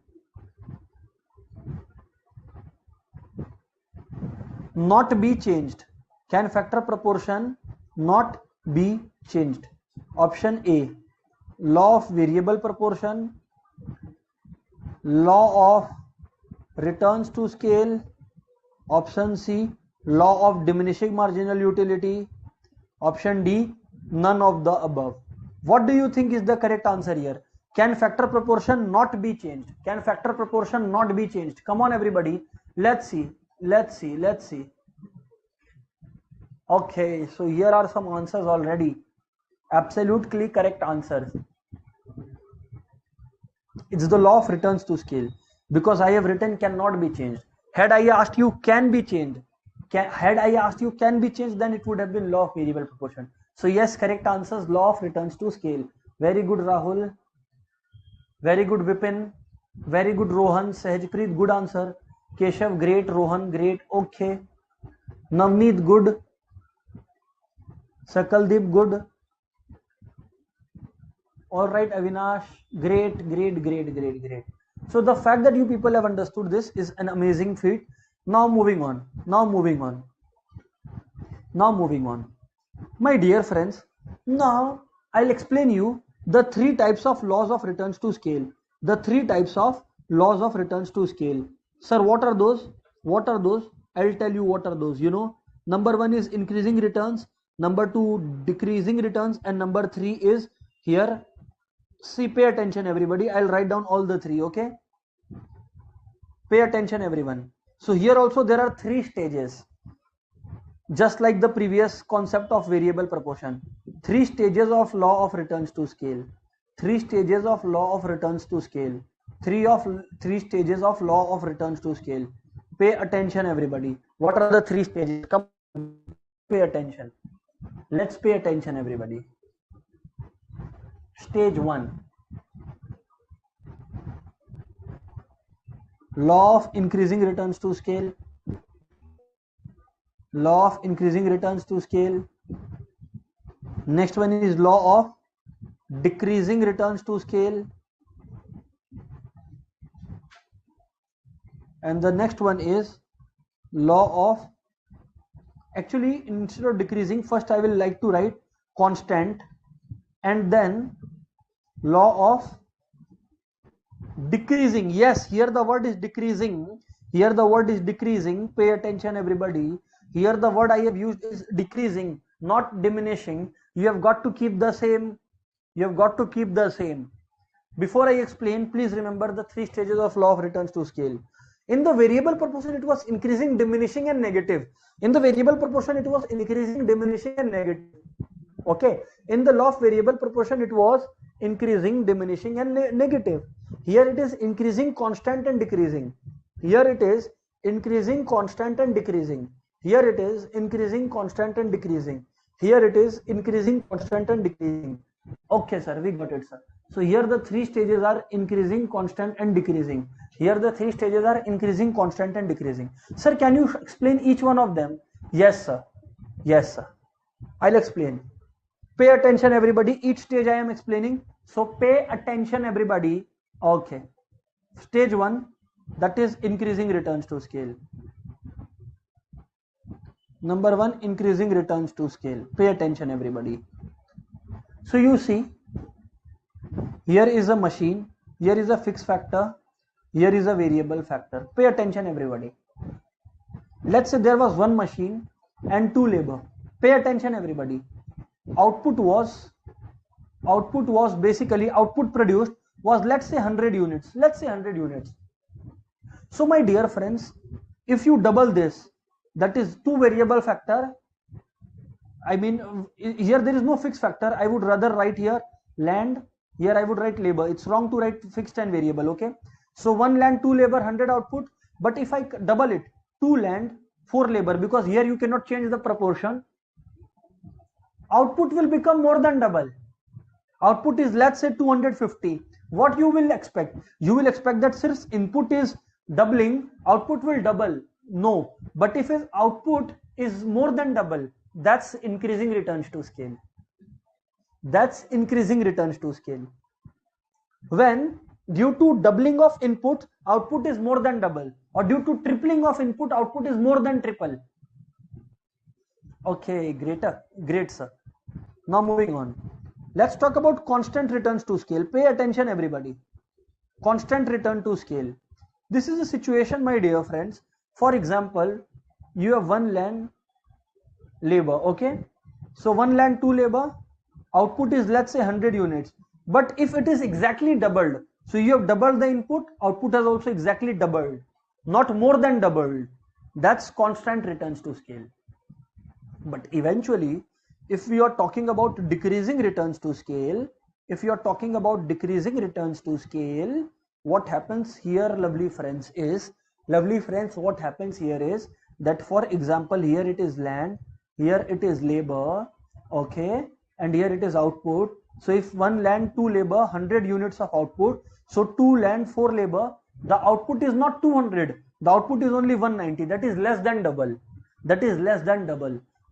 not be changed? Can factor proportion not be changed? Option A, law of variable proportion, law of returns to scale. Option C, law of diminishing marginal utility. Option D, none of the above. What do you think is the correct answer here? Can factor proportion not be changed? Can factor proportion not be changed? Come on everybody, let's see. Okay, so here are some answers already. Absolutely correct answers. It's the law of returns to scale, because I have written cannot be changed. Had I asked you can be changed, then it would have been law of variable proportion. So yes, correct answers, law of returns to scale. Very good Rahul, very good Vipin, very good Rohan, Sahajpreet, good answer. Keshav, great. Rohan, great. Okay. Navneet, good. Sakaldeep, good. All right, Avinash, great. So the fact that you people have understood this is an amazing feat. Now moving on. My dear friends, now I'll explain you the 3 types of laws of returns to scale. Sir, what are those? I'll tell you what are those. Number 1 is increasing returns, number 2 decreasing returns, and number 3 is here. See, pay attention everybody. I'll write down all the 3, okay? Pay attention everyone. So here also there are 3 stages. Just like the previous concept of variable proportion. 3 stages of law of returns to scale. 3 stages of law of returns to scale. 3 stages of law of returns to scale. Pay attention everybody. What are the 3 stages? Come, pay attention. Let's pay attention everybody. Stage 1. Law of increasing returns to scale. Next one is law of decreasing returns to scale. And the next one is law of, actually instead of decreasing, first I will like to write constant, and then law of decreasing. Yes, here the word is decreasing. Pay attention everybody. Here the word I have used is decreasing, not diminishing. You have got to keep the same. Before I explain, please remember the 3 stages of law of returns to scale. In the variable proportion, it was increasing, diminishing, and negative. Okay. In the law of variable proportion, it was increasing, diminishing, and negative. Here it is increasing, constant, and decreasing. Here it is increasing, constant, and decreasing. Here it is increasing, constant, and decreasing. Okay, sir, we got it, sir. So here the 3 stages are increasing, constant, and decreasing. Sir, can you explain each one of them? Yes, sir. I'll explain. Pay attention everybody. Each stage I am explaining. So pay attention everybody. Okay. Stage 1, that is increasing returns to scale. Number 1, increasing returns to scale. Pay attention everybody. So you see, here is a machine, here is a fixed factor, here is a variable factor. Pay attention everybody. Let's say there was 1 machine and 2 labor. Pay attention everybody. Output produced was, let's say 100 units. So my dear friends, if you double this, that is 2 variable factor. I mean, here there is no fixed factor. I would rather write here land, here I would write labor. It's wrong to write fixed and variable, okay? So 1 land, 2 labor, 100 output. But if I double it, 2 land, 4 labor, because here you cannot change the proportion, output will become more than double. output is, let's say, 250. What you will expect? You will expect that since input is doubling, output will double. No, but if his output is more than double, that's increasing returns to scale. That's increasing returns to scale. When due to doubling of input, output is more than double, or due to tripling of input, output is more than triple. Okay, great sir. Now moving on. Let's talk about constant returns to scale. Pay attention everybody. Constant return to scale. This is a situation, my dear friends. For example, you have one land labor, okay? So one land, two labor, output is, let's say, 100 units. But if it is exactly doubled, so you have doubled the input, output has also exactly doubled, not more than doubled. That's constant returns to scale. But eventually, if we are talking about decreasing returns to scale, what happens here, lovely friends, what happens here is that, for example, here it is land, here it is labor, okay, and here it is output. So if one land, two labor, 100 units of output, so 2 land, 4 labor, the output is not 200, the output is only 190. That is less than double.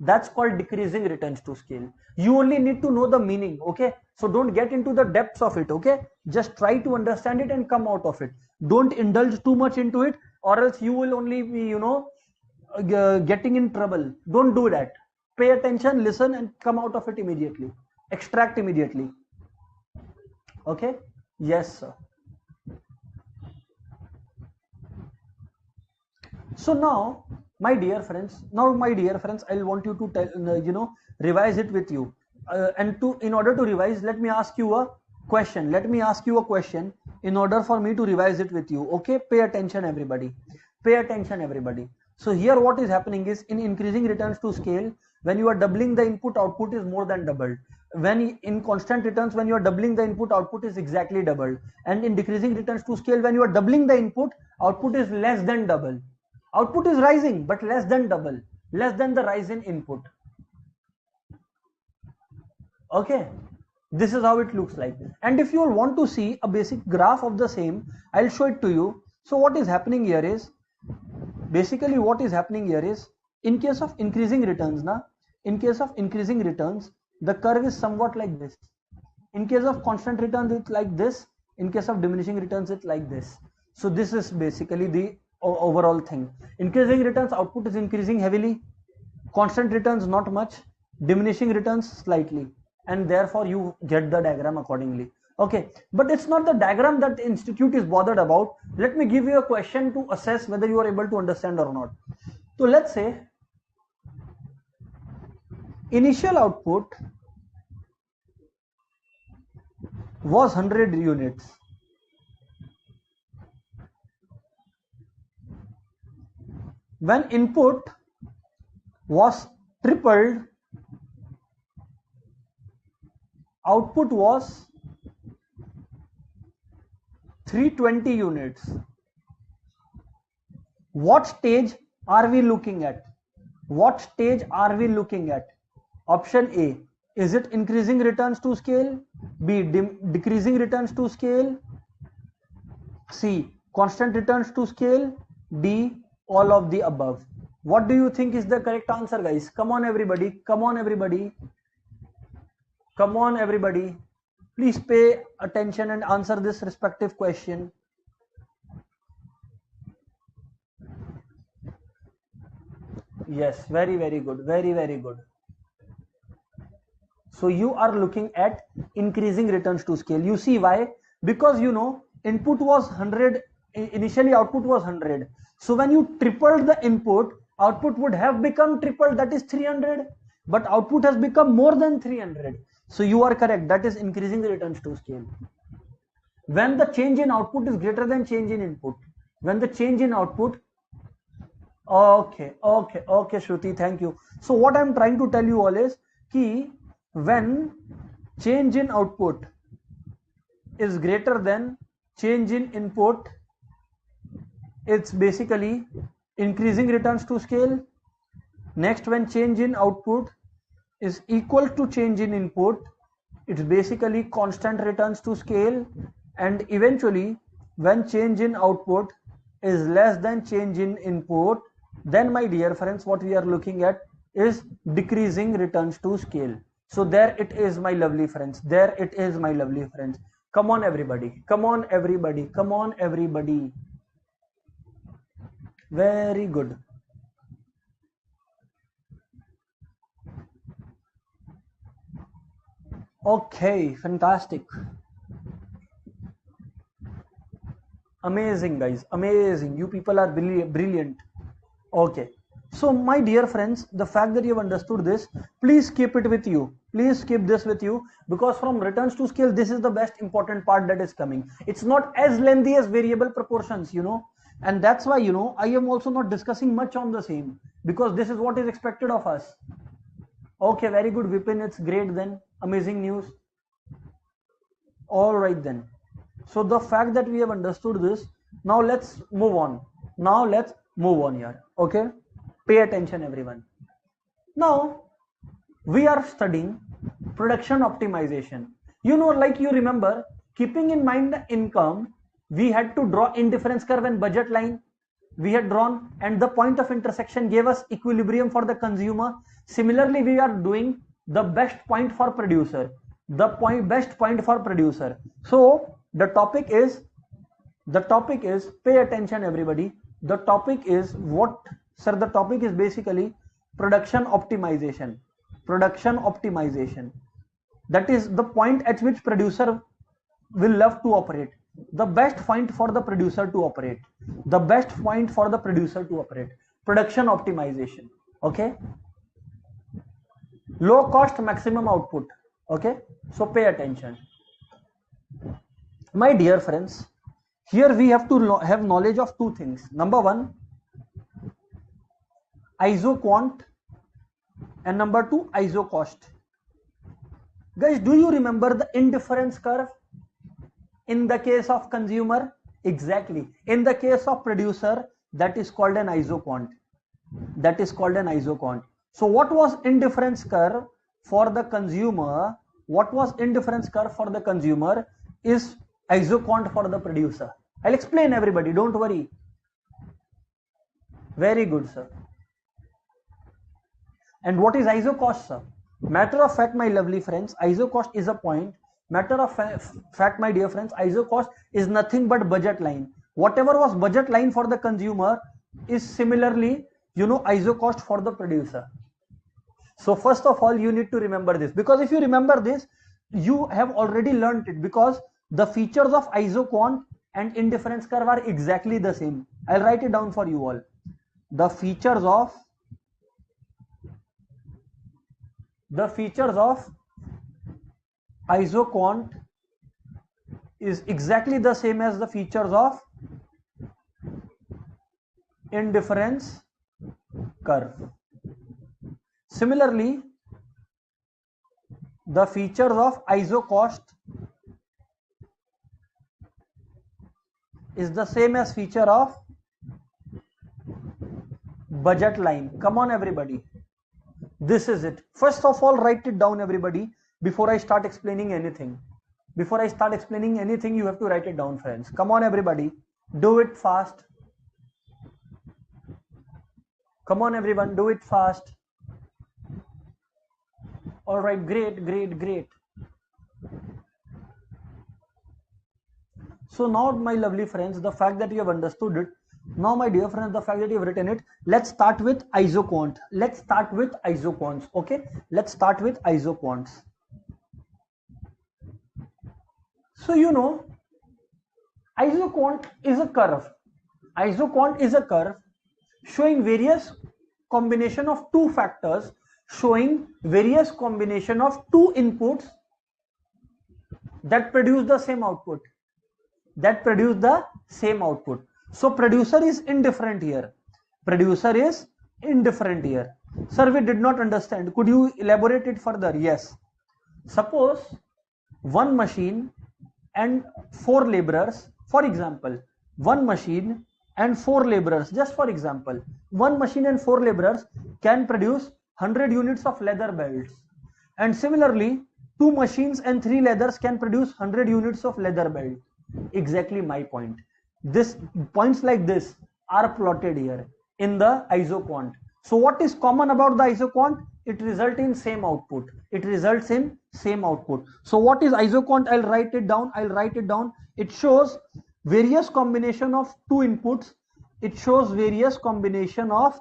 That's called decreasing returns to scale. You only need to know the meaning, okay? So don't get into the depths of it, okay? Just try to understand it and come out of it. Don't indulge too much into it, or else you will only be, getting in trouble. Don't do that. Pay attention, listen, and come out of it immediately. Extract immediately. Okay? Yes, sir. So now, my dear friends, I'll want you to tell, revise it with you. In order to revise, let me ask you a question. In order for me to revise it with you. Okay? Pay attention, everybody. So here what is happening is, in increasing returns to scale, when you are doubling the input, output is more than doubled. When in constant returns, when you are doubling the input, output is exactly doubled. And in decreasing returns to scale, when you are doubling the input, output is less than double. Output is rising, but less than double, less than the rise in input. Okay, this is how it looks like. And if you want to see a basic graph of the same, I'll show it to you. So what is happening here is, in case of increasing returns, the curve is somewhat like this. In case of constant returns, it's like this. In case of diminishing returns, it's like this. So this is basically the overall thing. Increasing returns, output is increasing heavily. Constant returns, not much. Diminishing returns, slightly. And therefore you get the diagram accordingly. Okay, but it's not the diagram that the institute is bothered about. Let me give you a question to assess whether you are able to understand or not. So let's say initial output was 100 units. When input was tripled, output was 320 units. What stage are we looking at? Option A, is it increasing returns to scale? B, decreasing returns to scale? C, constant returns to scale? D, all of the above. What do you think is the correct answer, guys? Come on everybody. Please pay attention and answer this respective question. Yes, very good. Very good. So you are looking at increasing returns to scale. You see why? Because input was 100, initially output was 100. So when you tripled the input, output would have become triple, that is 300. But output has become more than 300. So you are correct, that is increasing the returns to scale. When the change in output is greater than change in input. Okay, Shruti, thank you. So what I'm trying to tell you all is, when change in output is greater than change in input, it's basically increasing returns to scale. Next, when change in output is equal to change in input, it's basically constant returns to scale, and eventually when change in output is less than change in input, then my dear friends what we are looking at is decreasing returns to scale. So there it is my lovely friends, there it is my lovely friends. Come on everybody, come on everybody, come on everybody. Very good. Okay, fantastic. Amazing guys, amazing. You people are brilliant. Okay, so my dear friends, the fact that you have understood this, please keep it with you, please keep this with you, because from returns to scale this is the best important part that is coming. It's not as lengthy as variable proportions, you know, and that's why, you know, I am also not discussing much on the same, because this is what is expected of us. Okay, very good Vipin, it's great then, amazing news. All right then, so the fact that we have understood this, now let's move on. Now let's move on here. Okay, pay attention everyone. Now we are studying production optimization. You know, like you remember, keeping in mind the income, we had to draw indifference curve and budget line. We had drawn, and the point of intersection gave us equilibrium for the consumer. Similarly, we are doing the best point for producer. The best point for producer. So the topic is, pay attention everybody. The topic is what, sir? The topic is basically production optimization. Production optimization. That is the point at which producer will love to operate. The best point for the producer to operate. The best point for the producer to operate. Production optimization. Okay. Low cost, maximum output. Okay. So pay attention. My dear friends, here we have to have knowledge of two things. Number one, isoquant, and number two, isocost. Guys, do you remember the indifference curve in the case of consumer? Exactly. In the case of producer, that is called an isoquant. That is called an isoquant. So what was indifference curve for the consumer? What was indifference curve for the consumer is isoquant for the producer. I'll explain everybody, don't worry. Very good, sir. And what is isocost, sir? Matter of fact, my lovely friends, isocost is a point. Matter of fact, my dear friends, isocost is nothing but budget line. Whatever was budget line for the consumer is similarly, you know, isocost for the producer. So first of all, you need to remember this, because if you remember this, you have already learned it, because the features of isoquant and indifference curve are exactly the same. I'll write it down for you all. The features of isoquant is exactly the same as the features of indifference curve. Similarly, the features of isocost is the same as feature of budget line. Come on everybody, this is it. First of all, write it down everybody before I start explaining anything. Before I start explaining anything, you have to write it down, friends. Come on everybody, do it fast. Come on everyone, do it fast. All right, great. So now, my lovely friends, the fact that you have understood it, now my dear friends, the fact that you have written it, let's start with isoquant. Let's start with isoquants. Okay, let's start with isoquants. So you know, isoquant is a curve. Isoquant is a curve showing various combination of two factors, showing various combination of two inputs that produce the same output. So producer is indifferent here. Sir, we did not understand. Could you elaborate it further? Yes. Suppose one machine and 4 laborers, for example, one machine and 4 laborers, just for example, one machine and 4 laborers can produce 100 units of leather belts. And similarly, 2 machines and 3 leathers can produce 100 units of leather belt. Exactly my point. This points like this are plotted here in the isoquant. So what is common about the isoquant? It results in same output. It results in same output. So what is isoquant? I'll write it down. It shows various combination of two inputs. It shows various combination of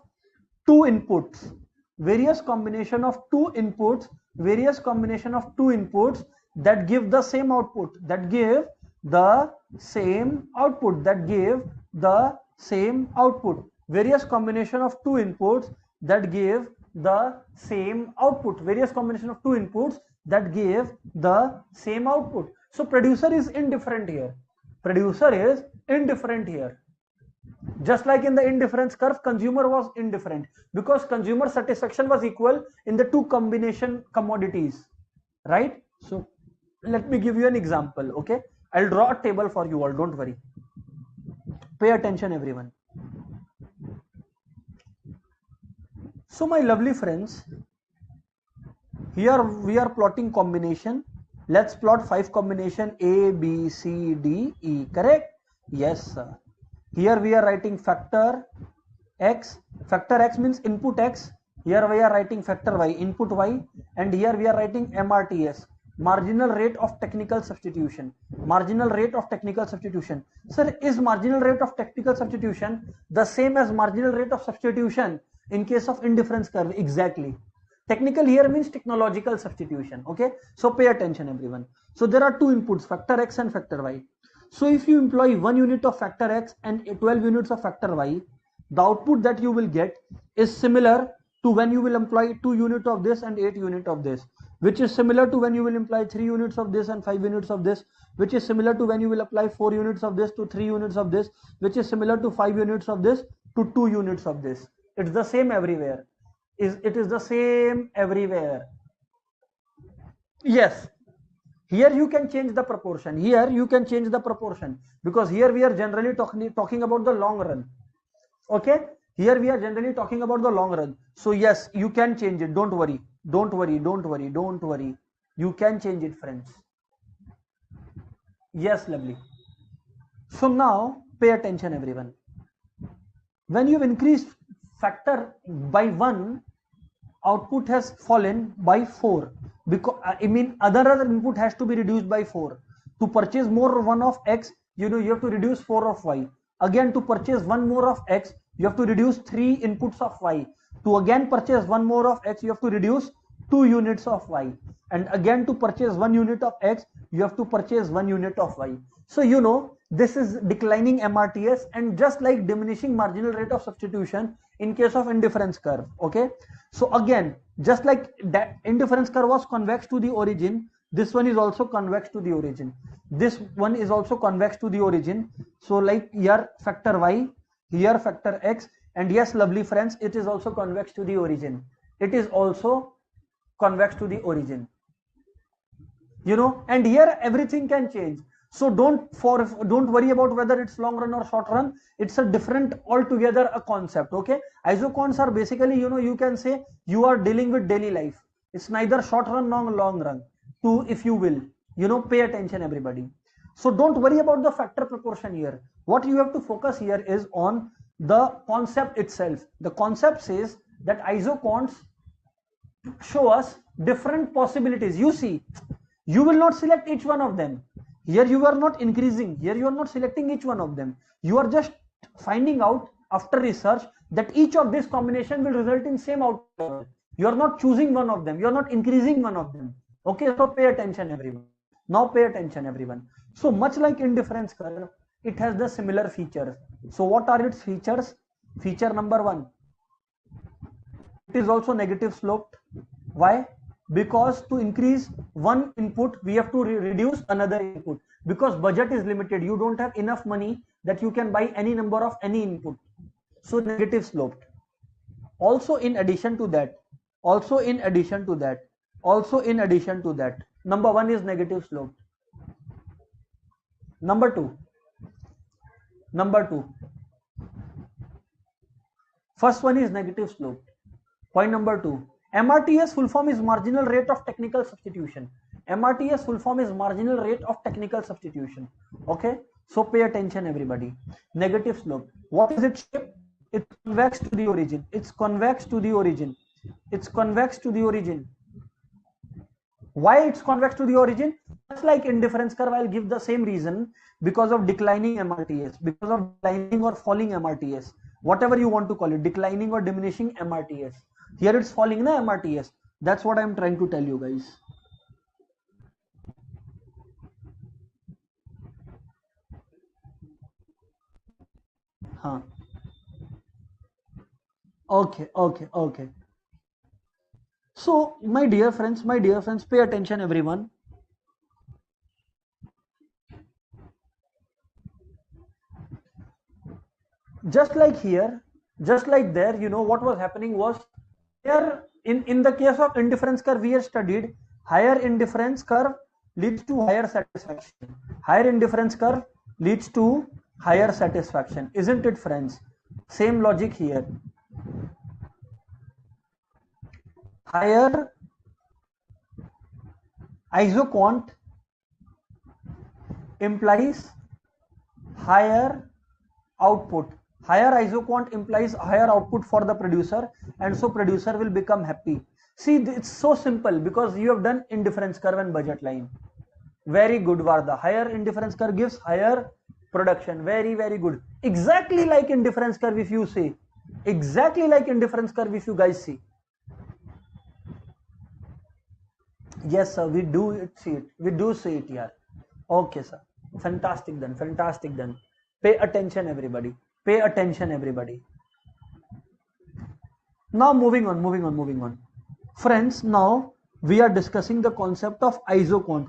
two inputs. Various combination of two inputs that give the same output, that give the same output, various combination of two inputs that give the same output, so producer is indifferent here, just like in the indifference curve, consumer was indifferent because consumer satisfaction was equal in the two combination commodities, right? So let me give you an example. Okay, I'll draw a table for you all, don't worry, pay attention everyone. So my lovely friends, here we are plotting combination. Let's plot 5 combination A, B, C, D, E, correct? Yes sir. Here we are writing factor X. Factor X means input X. Here we are writing factor Y, input Y. And here we are writing MRTS, marginal rate of technical substitution. Sir, is marginal rate of technical substitution the same as marginal rate of substitution in case of indifference curve? Exactly. Technical here means technological substitution. Okay, so pay attention everyone. So there are two inputs, factor X and factor Y. So if you employ 1 unit of factor X and 12 units of factor Y, the output that you will get is similar to when you will employ 2 units of this and 8 units of this, which is similar to when you will employ 3 units of this and 5 units of this, which is similar to when you will apply 4 units of this to 3 units of this, which is similar to 5 units of this to 2 units of this. It's the same everywhere. It is the same everywhere. Yes, here you can change the proportion. Because here we are generally talking about the long run. Okay, here we are generally talking about the long run. So yes, you can change it. Don't worry. You can change it, friends. Yes, lovely. So now pay attention everyone. When you increase factor by 1, output has fallen by 4, because other input has to be reduced by 4. To purchase more 1 of X, you have to reduce 4 of Y. Again, to purchase 1 more of X, you have to reduce 3 inputs of Y. To again purchase 1 more of X, you have to reduce 2 units of Y. And again, to purchase 1 unit of X, you have to purchase 1 unit of Y. So this is declining MRTS, and just like diminishing marginal rate of substitution in case of indifference curve. Okay, so again, just like that indifference curve was convex to the origin, this one is also convex to the origin. So like here factor Y, here factor X, and yes, lovely friends, it is also convex to the origin. And here everything can change. So don't worry about whether it's long run or short run. It's a different altogether a concept. Okay, isoquants are basically, you can say you are dealing with daily life. It's neither short run nor long run, if you will. Pay attention everybody. So don't worry about the factor proportion here. What you have to focus here is on the concept itself. The concept says that isoquants show us different possibilities. You see, you will not select each one of them. Here you are not increasing, here you are not selecting each one of them. You are just finding out after research that each of this combination will result in same output. You are not choosing one of them, you are not increasing one of them. Okay, so pay attention everyone. Now pay attention everyone. So much like indifference curve, it has the similar features. So what are its features? Feature number 1, it is also negative sloped. Why? Because to increase one input, we have to reduce another input, because budget is limited. You don't have enough money that you can buy any number of any input. So negative sloped. Also in addition to that, number 1 is negative sloped. Number 2. First one is negative sloped. Point number 2. MRTS full form is marginal rate of technical substitution. MRTS full form is marginal rate of technical substitution. Okay, so pay attention everybody. Negative slope, what is its shape? It's convex to the origin. It's convex to the origin. It's convex to the origin. Why it's convex to the origin? Just like indifference curve, I'll give the same reason, because of declining MRTS, because of declining or falling MRTS, whatever you want to call it, declining or diminishing MRTS. Here it's falling na MRTS. That's what I'm trying to tell you guys. Huh. Okay. So my dear friends, pay attention everyone. Just like here, just like there, you know what was happening was, here in the case of indifference curve we have studied, higher indifference curve leads to higher satisfaction. Higher indifference curve leads to higher satisfaction, isn't it friends? Same logic here. Higher isoquant implies higher output. Higher isoquant implies higher output for the producer, and so producer will become happy. See, it's so simple because you have done indifference curve and budget line. Very good, Varda. Higher indifference curve gives higher production. Very good. Exactly like indifference curve if you see. Exactly like indifference curve if you guys see. Yes sir, we do see it. We do see it here. Okay sir. Fantastic then. Pay attention everybody. Pay attention everybody. Now moving on. Friends, now we are discussing the concept of isoquant.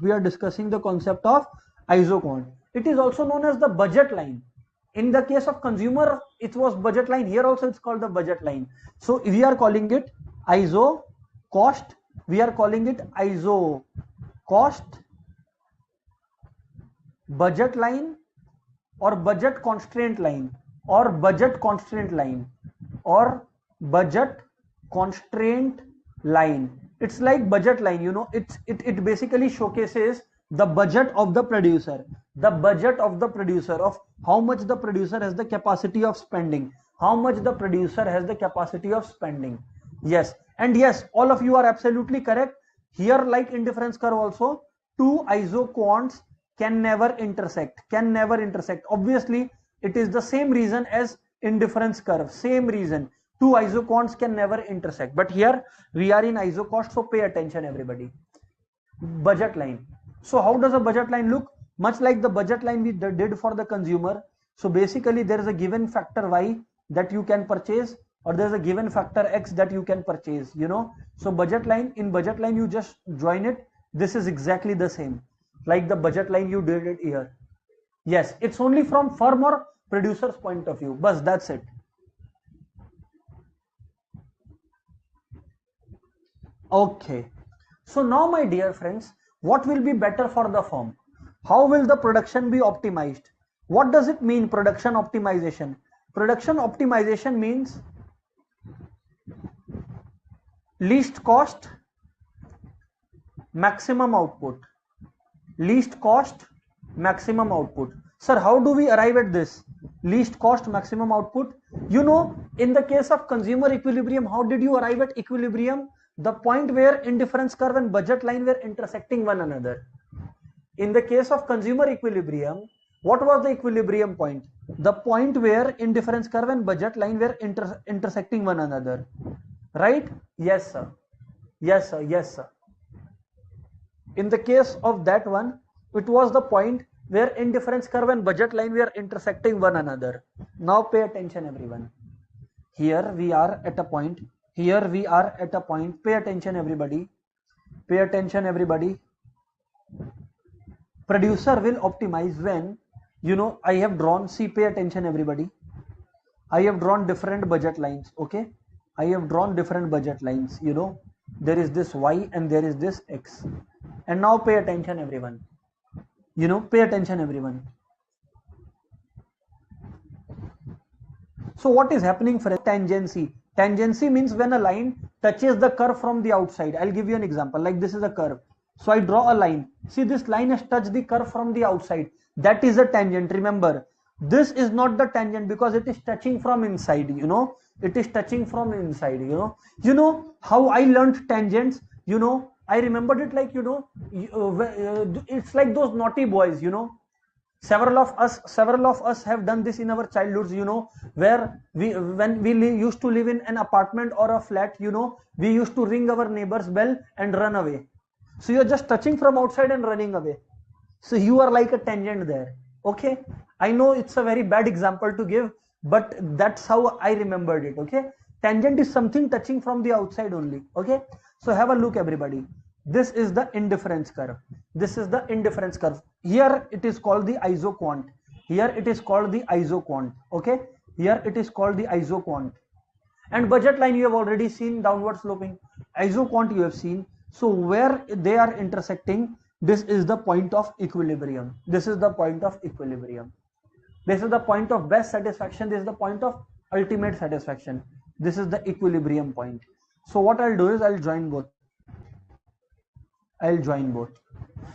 It is also known as the budget line. In the case of consumer, it was budget line. Here also it's called the budget line. So we are calling it Isocost. We are calling it Isocost, budget line, or budget constraint line, or budget constraint line. It's like budget line, you know, it basically showcases the budget of the producer, of how much the producer has the capacity of spending, Yes, and yes, all of you are absolutely correct. Here, like indifference curve also, two isoquants can never intersect. Obviously, it is the same reason as indifference curve. Same reason. Two isoquants can never intersect. But here we are in isocost, so pay attention everybody. Budget line. So how does a budget line look? Much like the budget line we did for the consumer. So basically there is a given factor Y that you can purchase, or there's a given factor X that you can purchase, you know. So budget line, in budget line you just join it. This is exactly the same like the budget line you did it here. Yes, it's only from firm or producer's point of view, but that's it. Okay, so now my dear friends, what will be better for the firm? How will the production be optimized? What does it mean, production optimization? Production optimization means least cost, maximum output. Sir, how do we arrive at this? Least cost, maximum output. You know, in the case of consumer equilibrium, how did you arrive at equilibrium? The point where indifference curve and budget line were intersecting one another. In the case of consumer equilibrium, what was the equilibrium point? The point where indifference curve and budget line were intersecting one another. Right? Yes, sir. In the case of that one, it was the point where indifference curve and budget line were intersecting one another. Now pay attention everyone. Here we are at a point. Pay attention everybody. Producer will optimize when, you know, I have drawn, see, pay attention everybody. I have drawn different budget lines, okay? You know, there is this Y and there is this X. And now pay attention everyone. So what is happening for tangency? Tangency means when a line touches the curve from the outside. I'll give you an example. Like this is a curve. So I draw a line. See, this line has touched the curve from the outside. That is a tangent. Remember, this is not the tangent because it is touching from inside, you know. It is touching from inside, you know. You know how I learned tangents, you know. I remembered it like, you know, it's like those naughty boys, you know. Several of us have done this in our childhoods, you know, where when we used to live in an apartment or a flat, you know, we used to ring our neighbor's bell and run away. So you're just touching from outside and running away. So you are like a tangent there. Okay, I know it's a very bad example to give, but that's how I remembered it. Okay, tangent is something touching from the outside only. Okay, so have a look, everybody. This is the indifference curve. This is the indifference curve. Here it is called the isoquant. Here it is called the isoquant. Okay, here it is called the isoquant. And budget line you have already seen, downward sloping. Isoquant you have seen. So where they are intersecting, this is the point of equilibrium. This is the point of equilibrium. This is the point of best satisfaction. This is the point of ultimate satisfaction. This is the equilibrium point. So what I'll do is I'll join both. I'll join both.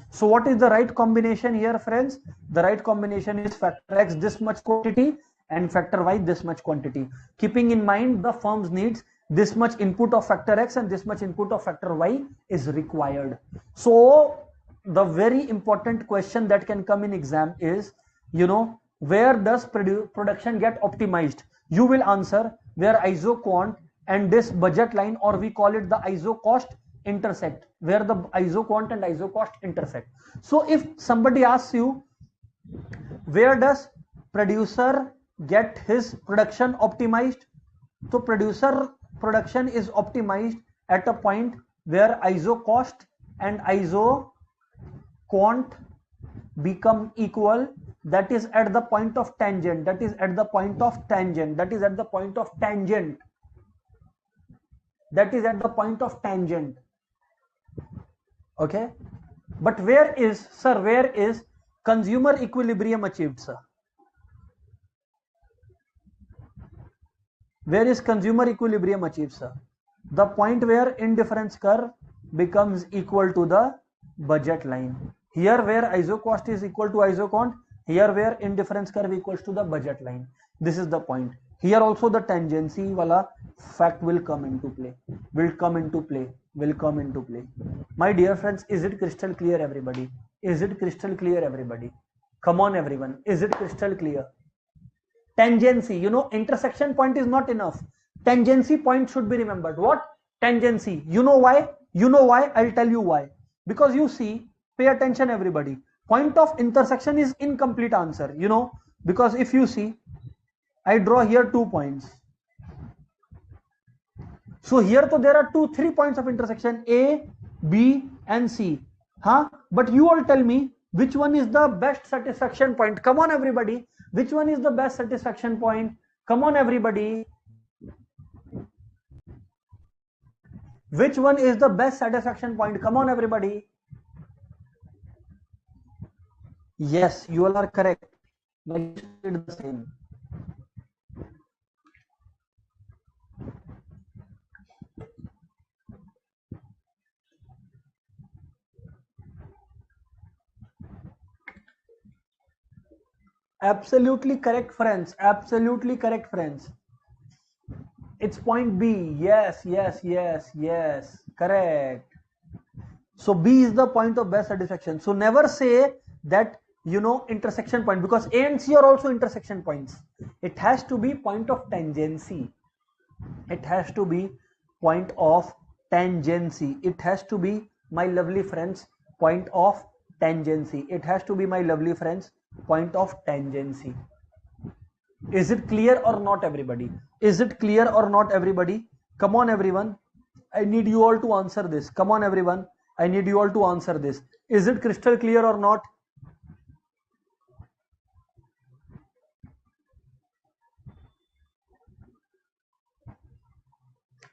So what is the right combination here, friends? The right combination is factor x this much quantity and factor y this much quantity. Keeping in mind the firm's needs, this much input of factor x and this much input of factor y is required. So the very important question that can come in exam is, you know, where does production get optimized? You will answer where isoquant and this budget line, or we call it the isocost, intersect, where the isoquant and isocost intersect. So if somebody asks you, where does producer get his production optimized? So producer production is optimized at a point where isocost and isoquant become equal. That is at the point of tangent. That is at the point of tangent. That is at the point of tangent. That is at the point of tangent. Okay, but where is, sir, where is consumer equilibrium achieved, sir? Where is consumer equilibrium achieved, sir? The point where indifference curve becomes equal to the budget line. Here where isocost is equal to isoquant, here where indifference curve equals to the budget line. This is the point. Here also the tangency wala fact will come into play. Will come into play. My dear friends, is it crystal clear, everybody? Is it crystal clear, everybody? Come on, everyone. Is it crystal clear? Tangency, you know, intersection point is not enough. Tangency point should be remembered. What? Tangency. You know why? You know why? I'll tell you why. Because you see, pay attention, everybody. Point of intersection is incomplete answer, you know, because if you see, I draw here 2 points. So here so there are 3 points of intersection, A, B and C. Huh? But you all tell me which one is the best satisfaction point. Come on, everybody. Which one is the best satisfaction point? Come on, everybody. Which one is the best satisfaction point? Come on, everybody. Yes, you all are correct. But you did the same. Absolutely correct, friends. Absolutely correct, friends. It's point B. Yes. Correct. So B is the point of best satisfaction. So never say that, you know, intersection point, because A and C are also intersection points. It has to be point of tangency. It has to be point of tangency. It has to be, my lovely friends, point of tangency. It has to be, my lovely friends, point of tangency. Is it clear or not, everybody? Is it clear or not, everybody? Come on, everyone. I need you all to answer this. Come on, everyone. I need you all to answer this. Is it crystal clear or not?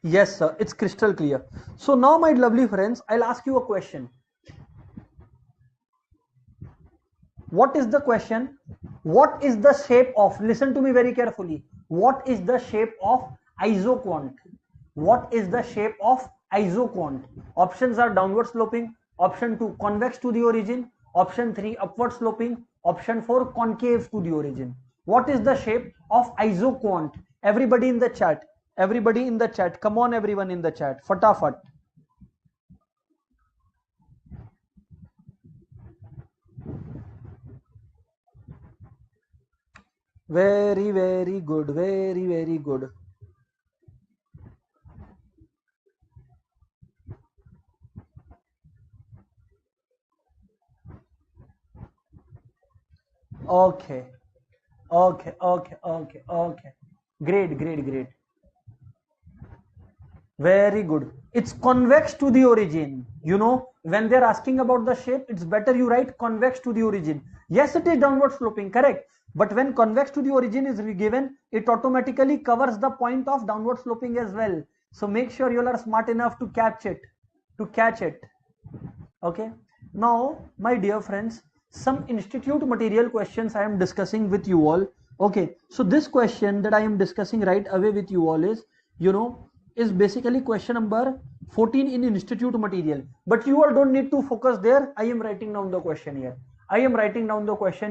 Yes, sir. It's crystal clear. So now, my lovely friends, I'll ask you a question. What is the question? What is the shape of, listen to me very carefully, what is the shape of isoquant? What is the shape of isoquant? Options are downward sloping, Option 2, convex to the origin. Option 3, upward sloping. Option 4, concave to the origin. What is the shape of isoquant? Everybody in the chat. Everybody in the chat. Come on, everyone in the chat. Fatafat. Very, very good. Very, very good. Okay. Okay. Okay. Okay. Okay. Great, great, great. Very good. It's convex to the origin. You know, when they're asking about the shape, it's better you write convex to the origin. Yes, it is downward sloping, correct. But when convex to the origin is given, it automatically covers the point of downward sloping as well. So make sure you are smart enough to catch it. Okay. Now, my dear friends, some institute material questions I am discussing with you all. Okay. So this question that I am discussing right away with you all is, you know, is basically question number 14 in institute material. But you all don't need to focus there. I am writing down the question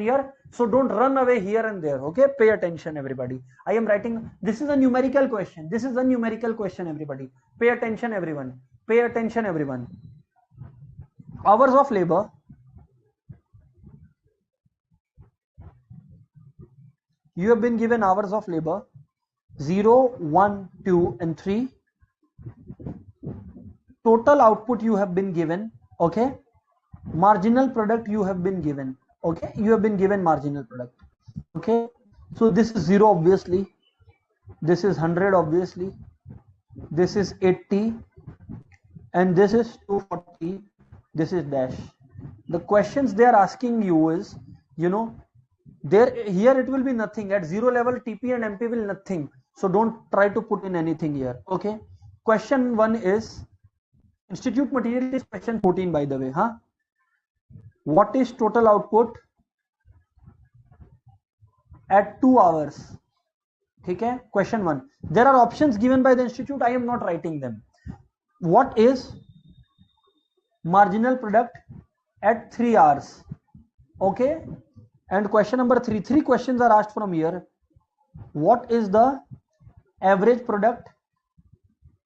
here. So don't run away here and there. Okay. Pay attention, everybody. I am writing. This is a numerical question. Everybody. Pay attention, everyone. Hours of labor. You have been given hours of labor 0, 1, 2 and 3. Total output you have been given. Okay. Marginal product you have been given. Okay. You have been given marginal product. Okay. So this is 0 obviously. This is 100 obviously. This is 80. And this is 240. This is dash. The questions they are asking you is, you know, here it will be nothing. At 0 level, TP and MP will nothing. So don't try to put in anything here. Okay. Question 1 is, institute material is question 14 by the way. What is total output at 2 hours? Okay. Question 1. There are options given by the institute. I am not writing them. What is marginal product at 3 hours? Okay. And question number 3. 3 questions are asked from here. What is the average product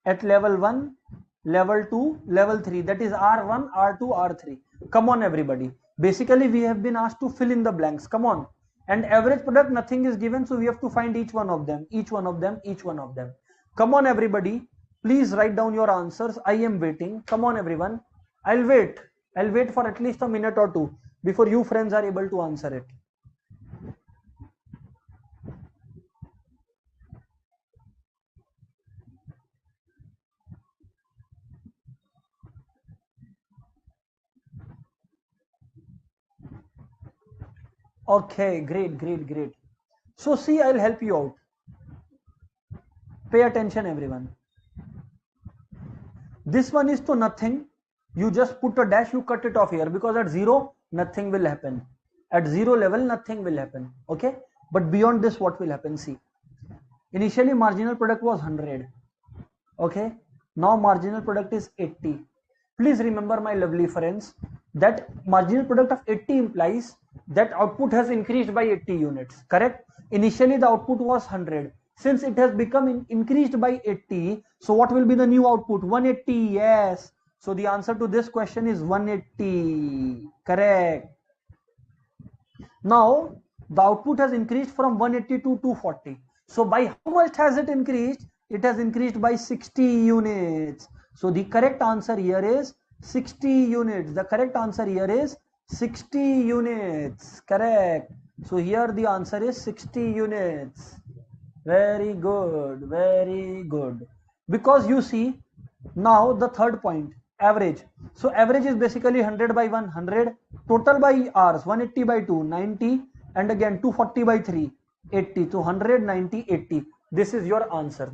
at level 1, level 2, level 3? That is R1, R2, R3. Come on, everybody. Basically, we have been asked to fill in the blanks. Come on. And average product, nothing is given. So we have to find each one of them. Come on, everybody. Please write down your answers. I am waiting. Come on, everyone. I'll wait for at least a minute or two before you friends are able to answer it. Okay, great. So see, I'll help you out. Pay attention, everyone. This one is to nothing. You just put a dash, you cut it off here, because at 0, nothing will happen. At 0 level, nothing will happen. Okay. But beyond this, what will happen? See, initially marginal product was 100. Okay. Now marginal product is 80. Please remember, my lovely friends, that marginal product of 80 implies that output has increased by 80 units. Correct. Initially the output was 100. Since it has become increased by 80, so what will be the new output? 180. Yes. So the answer to this question is 180. Correct. Now the output has increased from 180 to 240. So by how much has it increased? It has increased by 60 units. So the correct answer here is 60 units. The correct answer here is 60 units. Correct. So here the answer is 60 units. Very good. Because you see, now the third point, average. So average is basically 100 by 1, 100. Total by hours, 180 by 2, 90. And again 240 by 3, 80. So 100, 90, 80. This is your answer.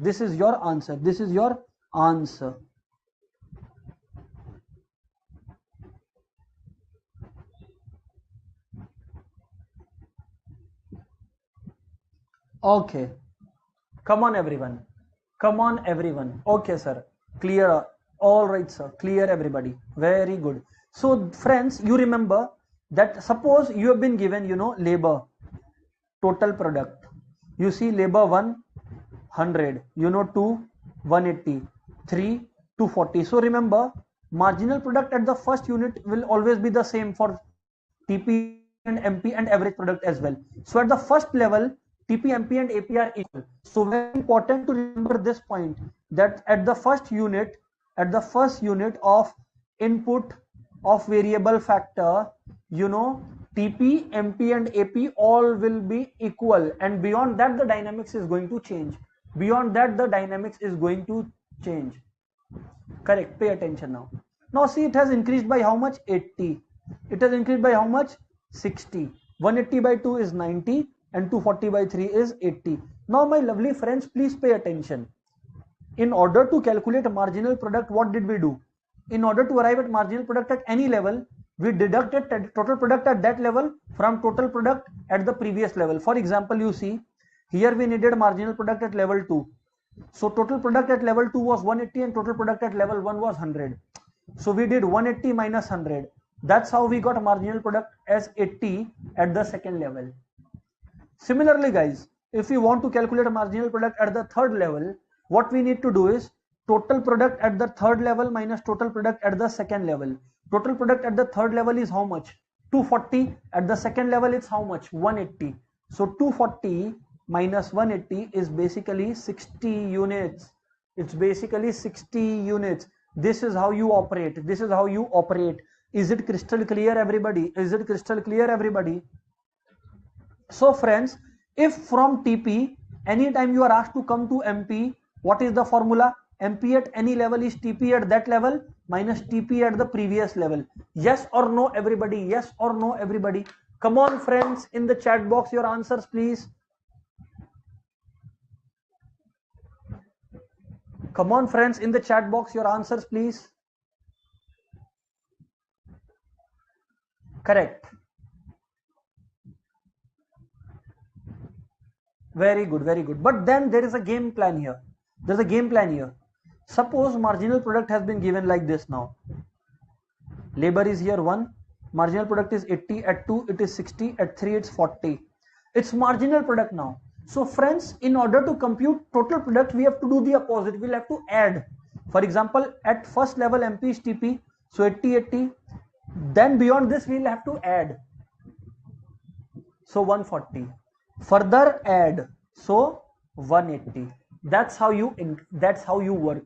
Okay. Come on, everyone. Okay, sir. Clear. All right, sir. Clear, everybody. Very good. So friends, you remember that suppose you have been given, labor, total product. You see labor 1, 100, 2, 180, 3, 240. So remember, marginal product at the first unit will always be the same for TP and MP and average product as well. So at the first level, TP, MP and AP are equal. So very important to remember this point, that at the first unit of input of variable factor, TP, MP and AP all will be equal, and beyond that the dynamics is going to change. Correct. Pay attention now. Now see, it has increased by how much? 80. It has increased by how much? 60. 180 by 2 is 90 and 240 by 3 is 80. Now my lovely friends, please pay attention. In order to calculate marginal product, what did we do? In order to arrive at marginal product at any level, we deducted total product at that level from total product at the previous level. For example, you see, here we needed marginal product at level 2. So total product at level 2 was 180 and total product at level 1 was 100. So we did 180 minus 100. That's how we got marginal product as 80 at the second level. Similarly guys, if we want to calculate marginal product at the third level, what we need to do is total product at the third level minus total product at the second level. Total product at the third level is how much? 240. At the second level it's how much? 180. So 240 minus 180 is basically 60 units. It's basically 60 units. This is how you operate. Is it crystal clear, everybody? So friends, if from TP, anytime you are asked to come to MP, what is the formula? MP at any level is TP at that level minus TP at the previous level. Yes or no, everybody? Come on friends, in the chat box your answers please. Come on friends, in the chat box your answers please. Correct. Very good. But then there is a game plan here. Suppose marginal product has been given like this now. Labor is here 1. Marginal product is 80. At 2 it is 60. At 3 it's 40. It's marginal product now. So friends, in order to compute total product, we have to do the opposite. We'll have to add. For example, at first level MP is TP. So 80. Then beyond this we'll have to add. So 140. Further add. So 180. That's how you work.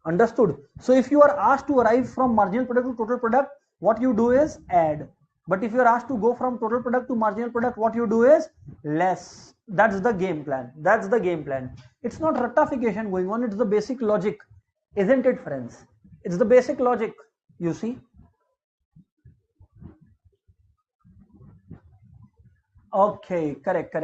Understood? So if you are asked to arrive from marginal product to total product, what you do is add. But if you are asked to go from total product to marginal product, what you do is less. That's the game plan. It's not ratification going on. It's the basic logic. Isn't it, friends? It's the basic logic. You see? Okay, correct.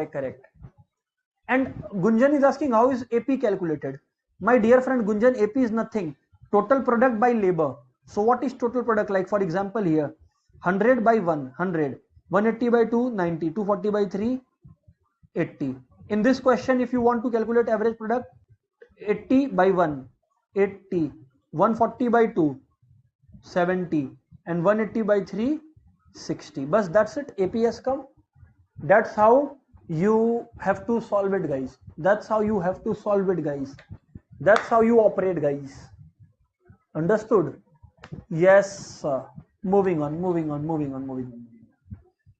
And Gunjan is asking, how is AP calculated? My dear friend Gunjan, AP is nothing. Total product by labor. So what is total product? Like for example here, 100 by 1, 100. 180 by 2, 90. 240 by 3, 80. In this question, if you want to calculate average product, 80 by 1, 80. 140 by 2, 70. And 180 by 3, 60. But that's it. AP has come. That's how you have to solve it, guys. That's how you operate, guys. Understood? Yes. Moving on.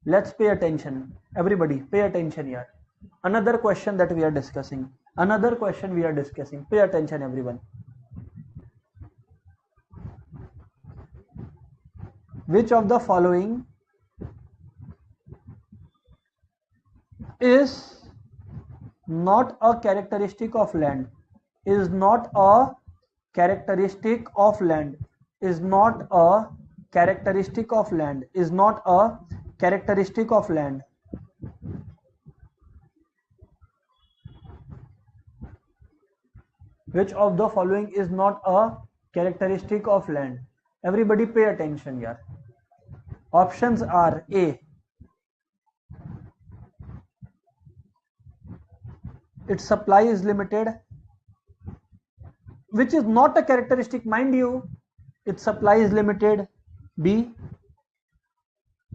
Let's pay attention. Everybody, pay attention here. Another question we are discussing. Pay attention, everyone. Which of the following is not a characteristic of land? Is not a characteristic of land. Which of the following is not a characteristic of land? Everybody pay attention here. Options are A, its supply is limited. which is not a characteristic, mind you, its supply is limited. B,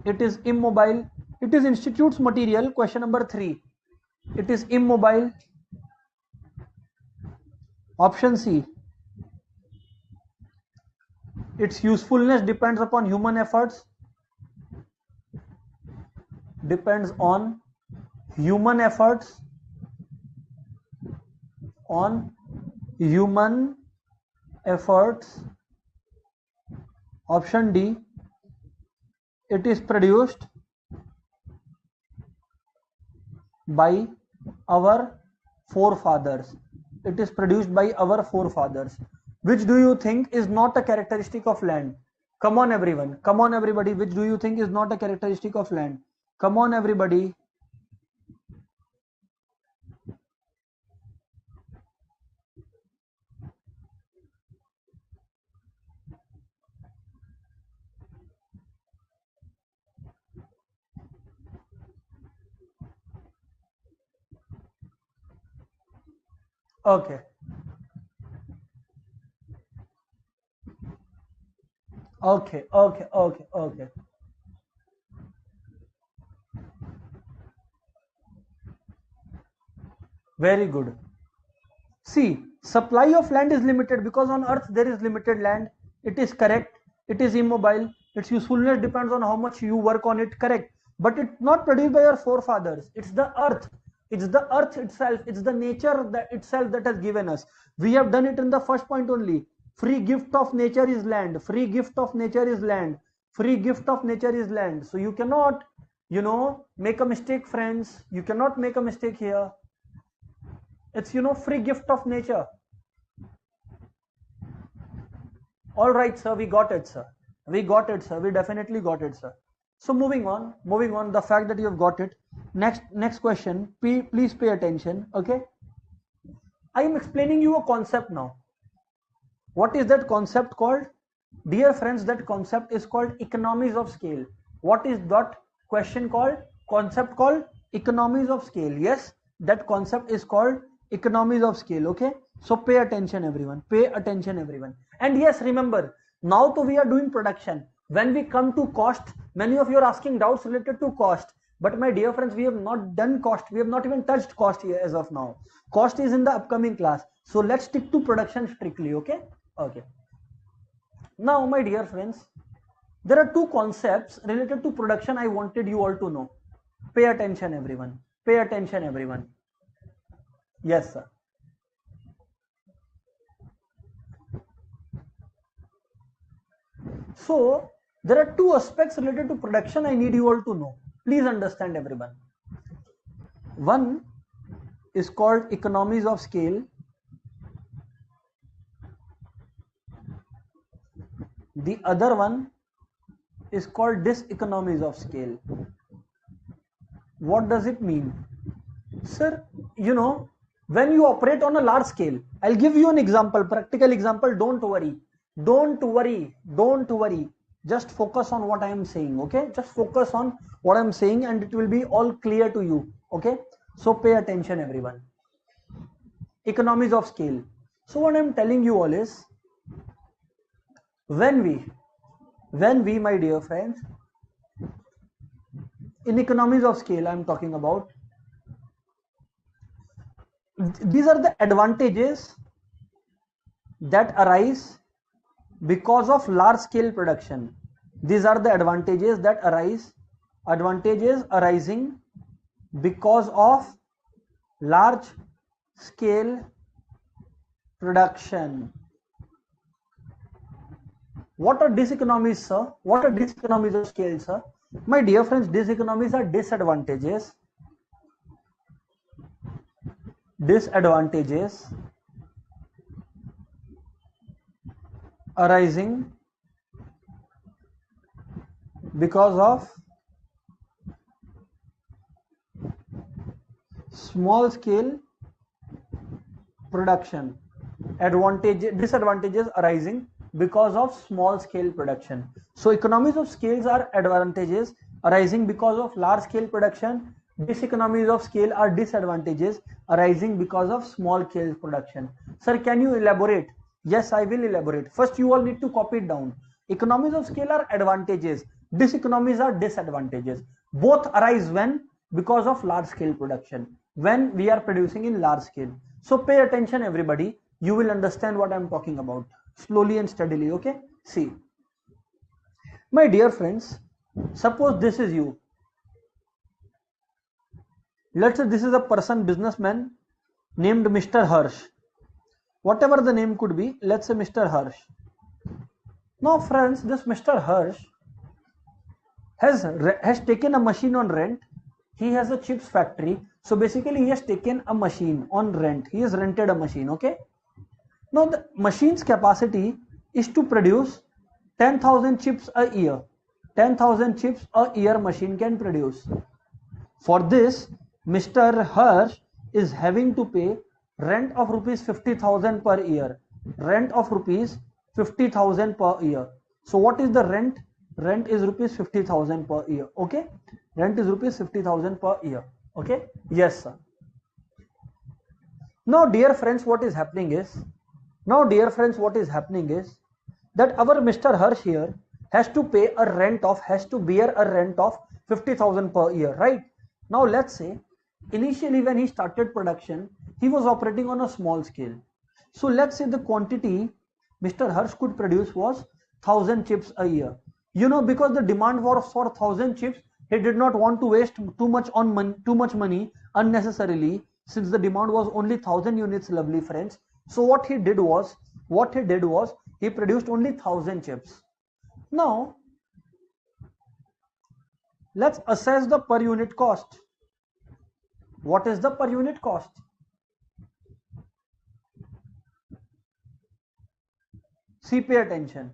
it is immobile. It is institutes material. Question number 3, it is immobile. Option C, its usefulness depends upon human efforts. Depends on human efforts. On human efforts. Option D, it is produced by our forefathers. It is produced by our forefathers. Which do you think is not a characteristic of land? Come on everyone, come on everybody, which do you think is not a characteristic of land? Come on everybody. Okay. Okay. Very good. See, supply of land is limited because on earth there is limited land. It is correct. It is immobile. Its usefulness depends on how much you work on it. Correct. But it's not produced by your forefathers. It's the earth. It's the earth itself. It's the nature that itself that has given us. We have done it in the first point only. Free gift of nature is land. Free gift of nature is land. Free gift of nature is land. So you cannot, make a mistake, friends. You cannot make a mistake here. It's, free gift of nature. All right, sir. We got it, sir. We got it, sir. We definitely got it, sir. So moving on, the fact that you have got it. Next question. Please pay attention. Okay. I am explaining you a concept now. What is that concept called? Dear friends, that concept is called economies of scale. What is that question called? Concept called economies of scale. Yes, that concept is called economies of scale. Okay. So pay attention everyone. Pay attention everyone. And yes, remember, now we are doing production. When we come to cost, many of you are asking doubts related to cost. But my dear friends, we have not done cost. We have not even touched cost here as of now. Cost is in the upcoming class. So let's stick to production strictly. Okay. Okay. Now, my dear friends, there are two concepts related to production I wanted you all to know. Pay attention everyone. Pay attention everyone. Yes, sir. So, there are two aspects related to production I need you all to know. Please understand everyone. One is called economies of scale. The other one is called diseconomies of scale. What does it mean? Sir, when you operate on a large scale, I'll give you an example, practical example. Don't worry. Just focus on what I am saying. Okay, just focus on what I'm saying and it will be all clear to you. Okay, so pay attention everyone. Economies of scale. So what I'm telling you all is, when we, my dear friends, in economies of scale I'm talking about, these are the advantages that arise because of large scale production. These are the advantages that arise, advantages arising because of large scale production. What are diseconomies, sir? What are diseconomies of scale, sir? My dear friends, diseconomies are disadvantages arising because of small scale production. Disadvantages arising because of small scale production. So economies of scales are advantages arising because of large scale production. Diseconomies of scale are disadvantages arising because of small scale production. Sir, can you elaborate? Yes, I will elaborate. First, you all need to copy it down. Economies of scale are advantages. Diseconomies are disadvantages. Both arise when? Because of large scale production. When we are producing in large scale. So pay attention, everybody. You will understand what I am talking about. Slowly and steadily, okay? See. My dear friends, suppose this is you. Let's say this is a person, businessman named Mr. Hirsch. Whatever the name could be, let's say Mr. Hirsch. Now friends, this Mr. Hirsch has taken a machine on rent. He has a chips factory. So basically he has taken a machine on rent. He has rented a machine, okay? Now the machine's capacity is to produce 10,000 chips a year. 10,000 chips a year machine can produce. For this, Mr. Hirsch is having to pay rent of rupees 50,000 per year. Rent of rupees 50,000 per year. So what is the rent? Rent is rupees 50,000 per year. Okay? Rent is rupees 50,000 per year. Okay? Yes, sir. Now, dear friends, what is happening is that our Mr. Hirsch here has to bear a rent of 50,000 per year, right? Now, let's say initially when he started production, he was operating on a small scale. So let's say the quantity Mr. Hirsch could produce was 1,000 chips a year. You know, because the demand was for 1,000 chips, he did not want to waste too much money unnecessarily, since the demand was only 1,000 units, lovely friends. So what he did was he produced only 1,000 chips. Now let's assess the per unit cost. What is the per unit cost? See, pay attention.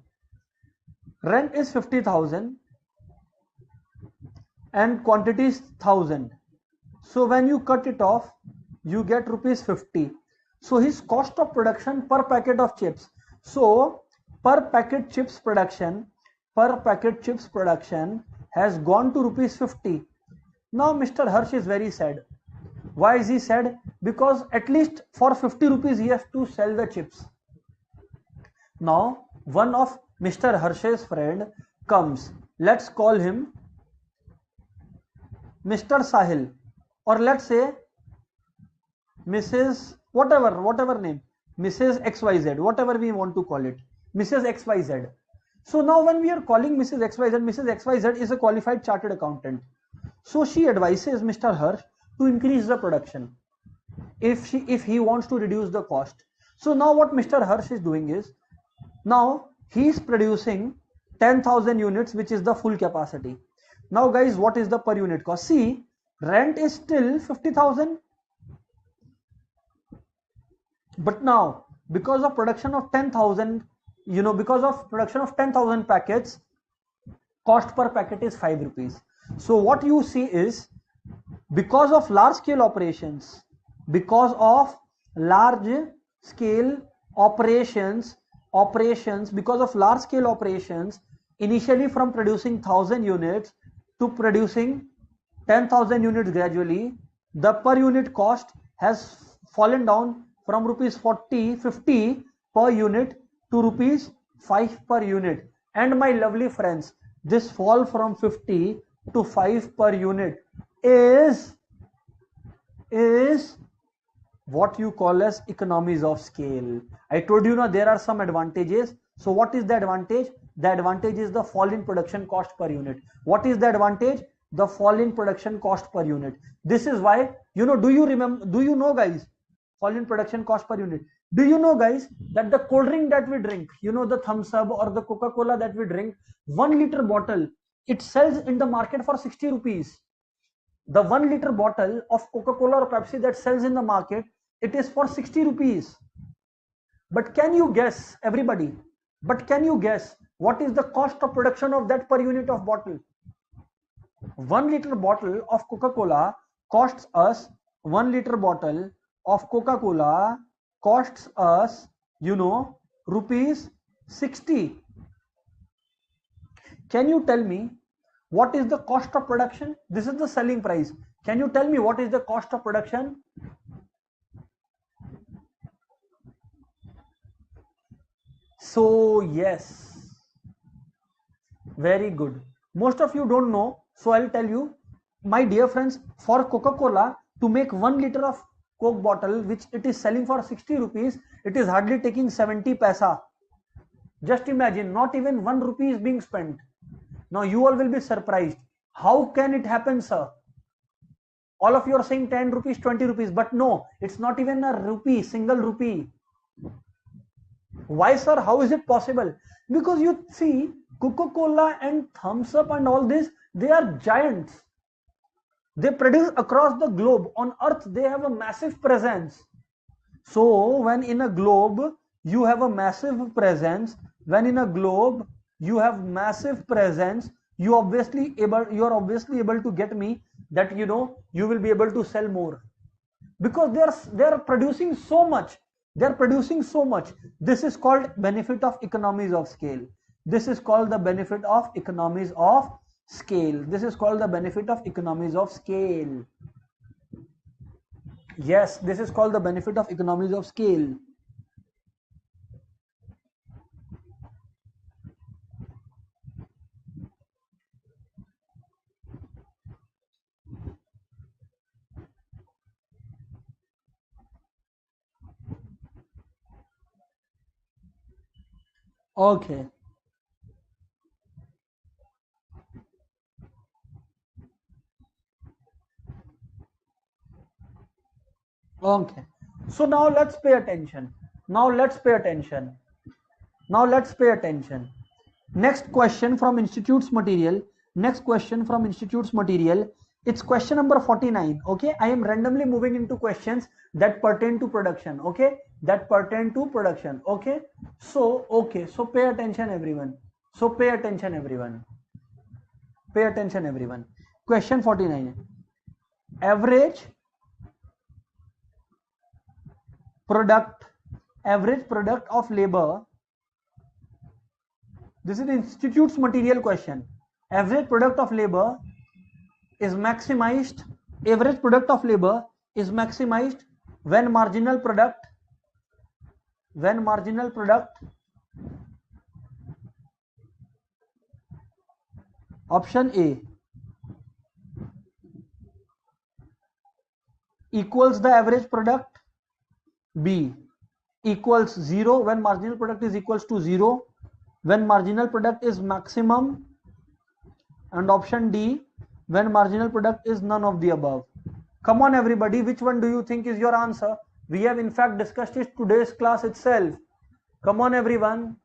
Rent is 50,000 and quantity is 1,000. So when you cut it off, you get rupees 50. So his cost of production per packet of chips. So per packet chips production has gone to rupees 50. Now Mr. Hirsch is very sad. Why is he sad? Because at least for 50 rupees he has to sell the chips. Now one of Mr. Hirsch's friend comes. Let's call him Mr. Sahil, or let's say Mrs. whatever name, Mrs. XYZ, whatever we want to call it, Mrs. XYZ. So now when we are calling Mrs. XYZ, Mrs. XYZ is a qualified chartered accountant. So she advises Mr. Hirsch to increase the production if he wants to reduce the cost. So now what Mr. Hirsch is doing is, now he is producing 10,000 units, which is the full capacity. Now guys, what is the per unit cost? See, rent is still 50,000. But now, because of production of 10,000, because of production of 10,000 packets, cost per packet is 5 rupees. So what you see is, because of large scale operations, initially from producing 1,000 units to producing 10,000 units gradually, the per unit cost has fallen down from rupees 50 per unit to rupees 5 per unit. And my lovely friends, this fall from 50 to 5 per unit is what you call as economies of scale. I told you now there are some advantages. So what is the advantage? The advantage is the fall in production cost per unit. What is the advantage? The fall in production cost per unit. This is why, do you know guys, fall in production cost per unit. Do you know guys that the cold drink that we drink, the Thumbs Up or the Coca-Cola that we drink, 1 liter bottle, it sells in the market for 60 rupees. The 1 liter bottle of Coca-Cola or Pepsi that sells in the market, it is for 60 rupees. But can you guess, everybody, what is the cost of production of that per unit of bottle? 1 liter bottle of Coca-Cola costs us, rupees 60. Can you tell me what is the cost of production? This is the selling price. Can you tell me what is the cost of production? So yes, very good. Most of you don't know, so I'll tell you, my dear friends, for Coca-Cola to make 1 liter of Coke bottle, which it is selling for 60 rupees, it is hardly taking 70 paisa. Just imagine, not even 1 rupee is being spent. Now you all will be surprised. How can it happen, sir? All of you are saying 10 rupees, 20 rupees, but no, it's not even a rupee, single rupee. Why, sir? How is it possible? Because you see, Coca-Cola and Thumbs Up and all this, they are giants. They produce across the globe. On Earth, they have a massive presence. So, when in a globe, you have a massive presence. When in a globe, you have massive presence. You are obviously able to get me that you will be able to sell more, because they are producing so much. They are producing so much. This is called benefit of economies of scale. This is called the benefit of economies of scale. This is called the benefit of economies of scale. Yes, this is called the benefit of economies of scale. Okay. Okay. So now let's pay attention. Now let's pay attention. Now let's pay attention. Next question from Institute's material. Next question from Institute's material. It's question number 49. Okay. I am randomly moving into questions that pertain to production. Okay. That pertain to production. Okay. So pay attention, everyone. So pay attention, everyone. Pay attention, everyone. Question 49. Average product of labor. This is the Institute's material question. Average product of labor is maximized. Average product of labor is maximized when marginal product option A equals the average product, B equals 0 when marginal product is equals to 0, when marginal product is maximum, and option D when marginal product is none of the above. Come on everybody, which one do you think is your answer? We have in fact discussed it today's class itself. Come on everyone.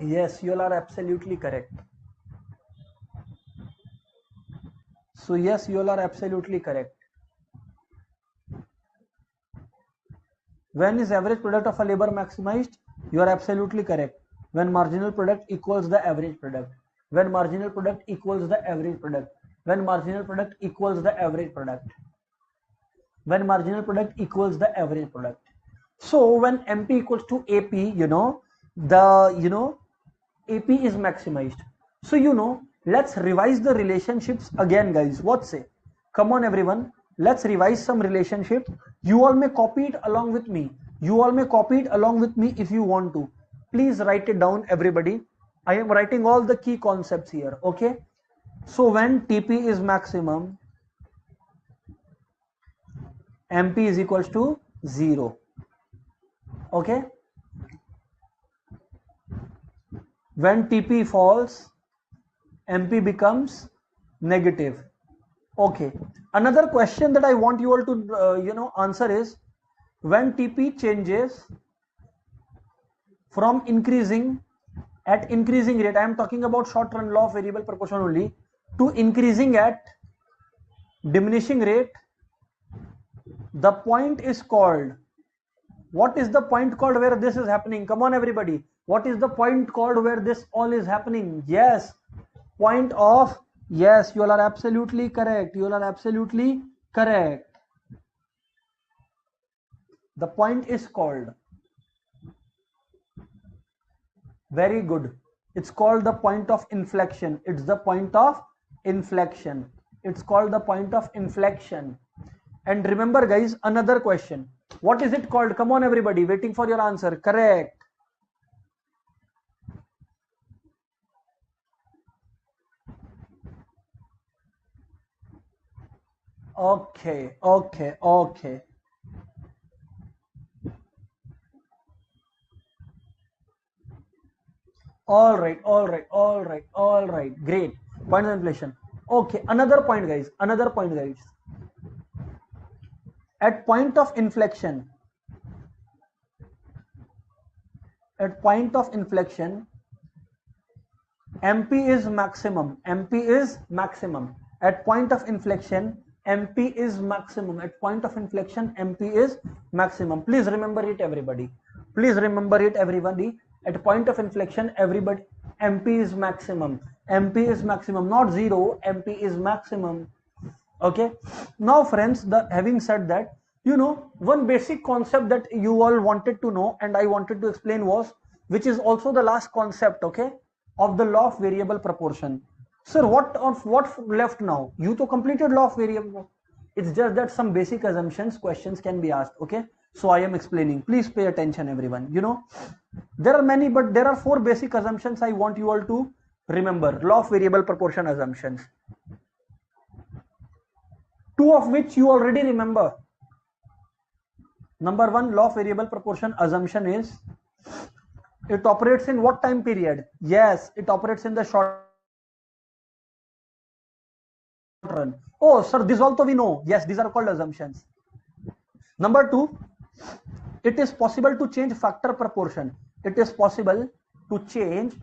Yes, you all are absolutely correct. So yes, you all are absolutely correct. When is average product of a labor maximized? You are absolutely correct. When marginal product equals the average product. When marginal product equals the average product. When marginal product equals the average product. When marginal product equals the average product. So when MP equals to AP, AP is maximized. So let's revise the relationships again, guys. What say? Come on everyone, let's revise some relationships. You all may copy it along with me. You all may copy it along with me if you want to. Please write it down, everybody. I am writing all the key concepts here. Okay. So when TP is maximum, MP is equals to 0. Okay. When TP falls, MP becomes negative. Okay. Another question that I want you all to answer is, when TP changes from increasing at increasing rate, I am talking about short run law of variable proportion only, to increasing at diminishing rate, the point is called, what is the point called where this is happening? Come on everybody, what is the point called where this all is happening? Yes, point of, yes, you all are absolutely correct. You all are absolutely correct. The point is called, very good, it's called the point of inflection. It's the point of inflection. It's called the point of inflection. And remember guys, another question. What is it called? Come on everybody, waiting for your answer. Correct. Okay, okay, okay. All right, all right, all right, all right. Great. Point of inflation. Okay, another point, guys. Another point, guys. At point of inflection, MP is maximum. MP is maximum. At point of inflection, MP is maximum. At point of inflection, MP is maximum. Please remember it, everybody. Please remember it, everybody. At point of inflection, everybody, MP is maximum. MP is maximum, not zero. MP is maximum. Okay. Now, friends, having said that, one basic concept that you all wanted to know and I wanted to explain was, which is also the last concept, okay, of the law of variable proportion. Sir, what left now? You to completed law of variable. It's just that some basic assumptions, questions can be asked, okay? So I am explaining. Please pay attention, everyone. There are many, but there are 4 basic assumptions I want you all to remember. Law of variable proportion assumptions. 2 of which you already remember. Number 1, law of variable proportion assumption is, it operates in what time period? Yes, it operates in the short run. Oh, sir, this also we know. Yes, these are called assumptions. Number 2, it is possible to change factor proportion. It is possible to change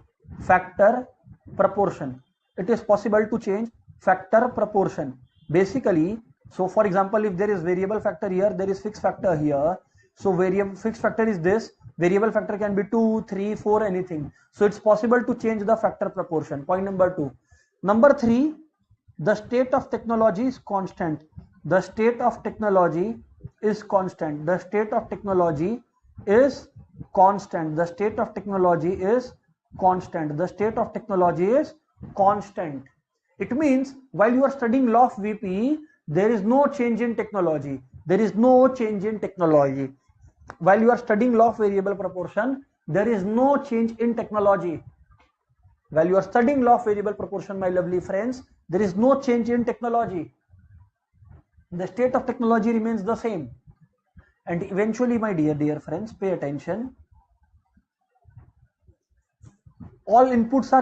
factor proportion. It is possible to change factor proportion. Basically, so for example, if there is variable factor here, there is fixed factor here. So variable fixed factor is this. Variable factor can be 2, 3, 4, anything. So it's possible to change the factor proportion. Point number 2. Number 3, the state of technology is constant. The state of technology is constant. The state of technology is constant. The state of technology is constant. The state of technology is constant. It means while you are studying law of VP, there is no change in technology. There is no change in technology. While you are studying law of variable proportion, there is no change in technology. While you are studying law of variable proportion, my lovely friends, there is no change in technology. The state of technology remains the same. And eventually, my dear friends, pay attention. All inputs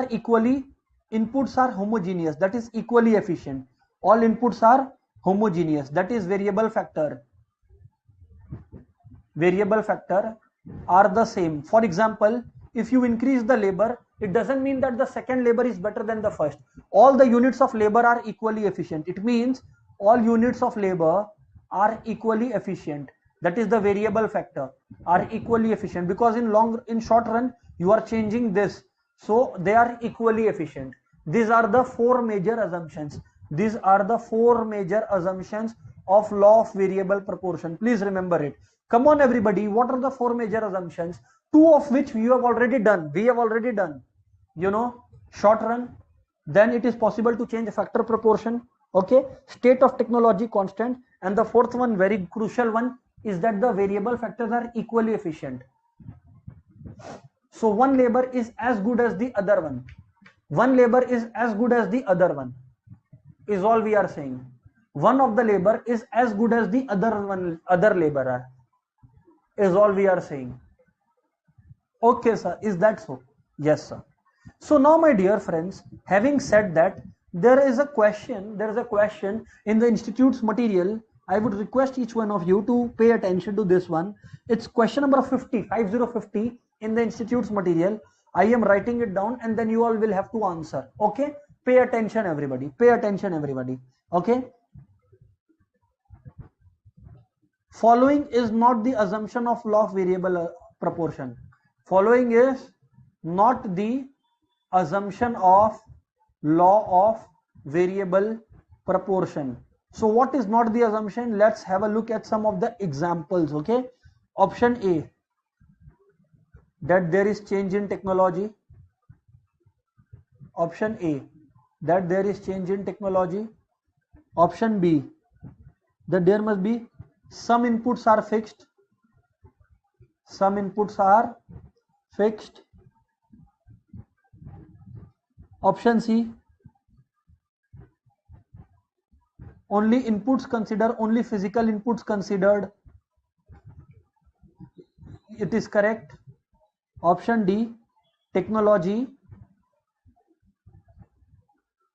are homogeneous, that is equally efficient. All inputs are homogeneous, that is variable factor are the same. For example, if you increase the labor, it doesn't mean that the second labor is better than the first. All the units of labor are equally efficient. It means all units of labor are equally efficient. That is the variable factor are equally efficient, because in short run you are changing this, so they are equally efficient. These are the 4 major assumptions. These are the 4 major assumptions of law of variable proportion. Please remember it. Come on everybody, what are the 4 major assumptions? 2 of which we have already done. Short run, then it is possible to change factor proportion, okay, state of technology constant, and the 4th one, very crucial one, is that the variable factors are equally efficient. So one labor is as good as the other one. One labor is as good as the other one, is all we are saying. One of the labor is as good as the other laborer, is all we are saying. Okay, sir, is that so? Yes, sir. So now, my dear friends, having said that, there is a question in the institute's material. I would request each one of you to pay attention to this one. It's question number 50 in the institute's material. I am writing it down and then you all will have to answer. Okay, pay attention everybody, okay. Following is not the assumption of law of variable proportion. Following is not the assumption of law of variable proportion. So what is not the assumption? Let's have a look at some of the examples, okay. Option A, that there is change in technology. Option A, that there is change in technology. Option B, that there must be some inputs are fixed, some inputs are fixed. Option C, only inputs consider, only physical inputs considered. It is correct. Option D, technology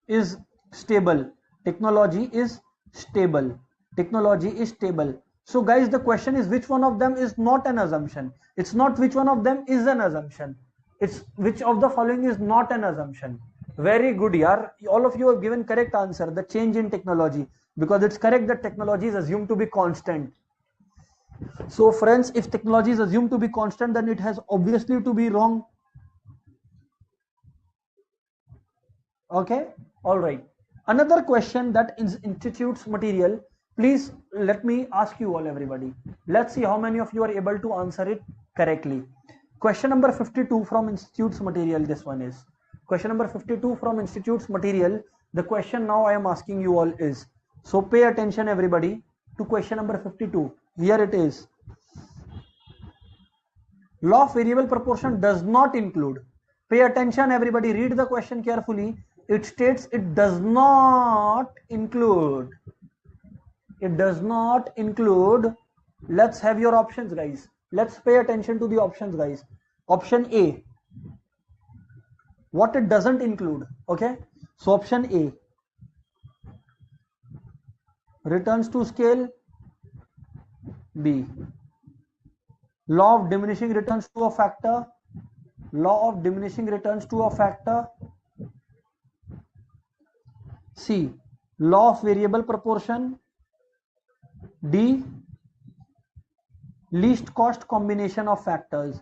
is stable. Technology is stable. Technology is stable. So guys, the question is which one of them is not an assumption? It's not which one of them is an assumption. It's which of the following is not an assumption. Very good, yaar. All of you have given correct answer. The change in technology, because it's correct that technology is assumed to be constant. So friends, if technology is assumed to be constant, then it has obviously to be wrong. Okay, all right. Another question that institutes material. Please let me ask you all, everybody. Let's see how many of you are able to answer it correctly. Question number 52 from institutes material. This one is question number 52 from institutes material. The question now I am asking you all is, so pay attention everybody to question number 52. Here it is. Law of variable proportion does not include. Pay attention everybody, read the question carefully. It states it does not include. It does not include. Let's have your options, guys. Let's pay attention to the options, guys. Option A, what it doesn't include. Okay, so option A, returns to scale. B, law of diminishing returns to a factor. Law of diminishing returns to a factor. C, law of variable proportion. D, least cost combination of factors.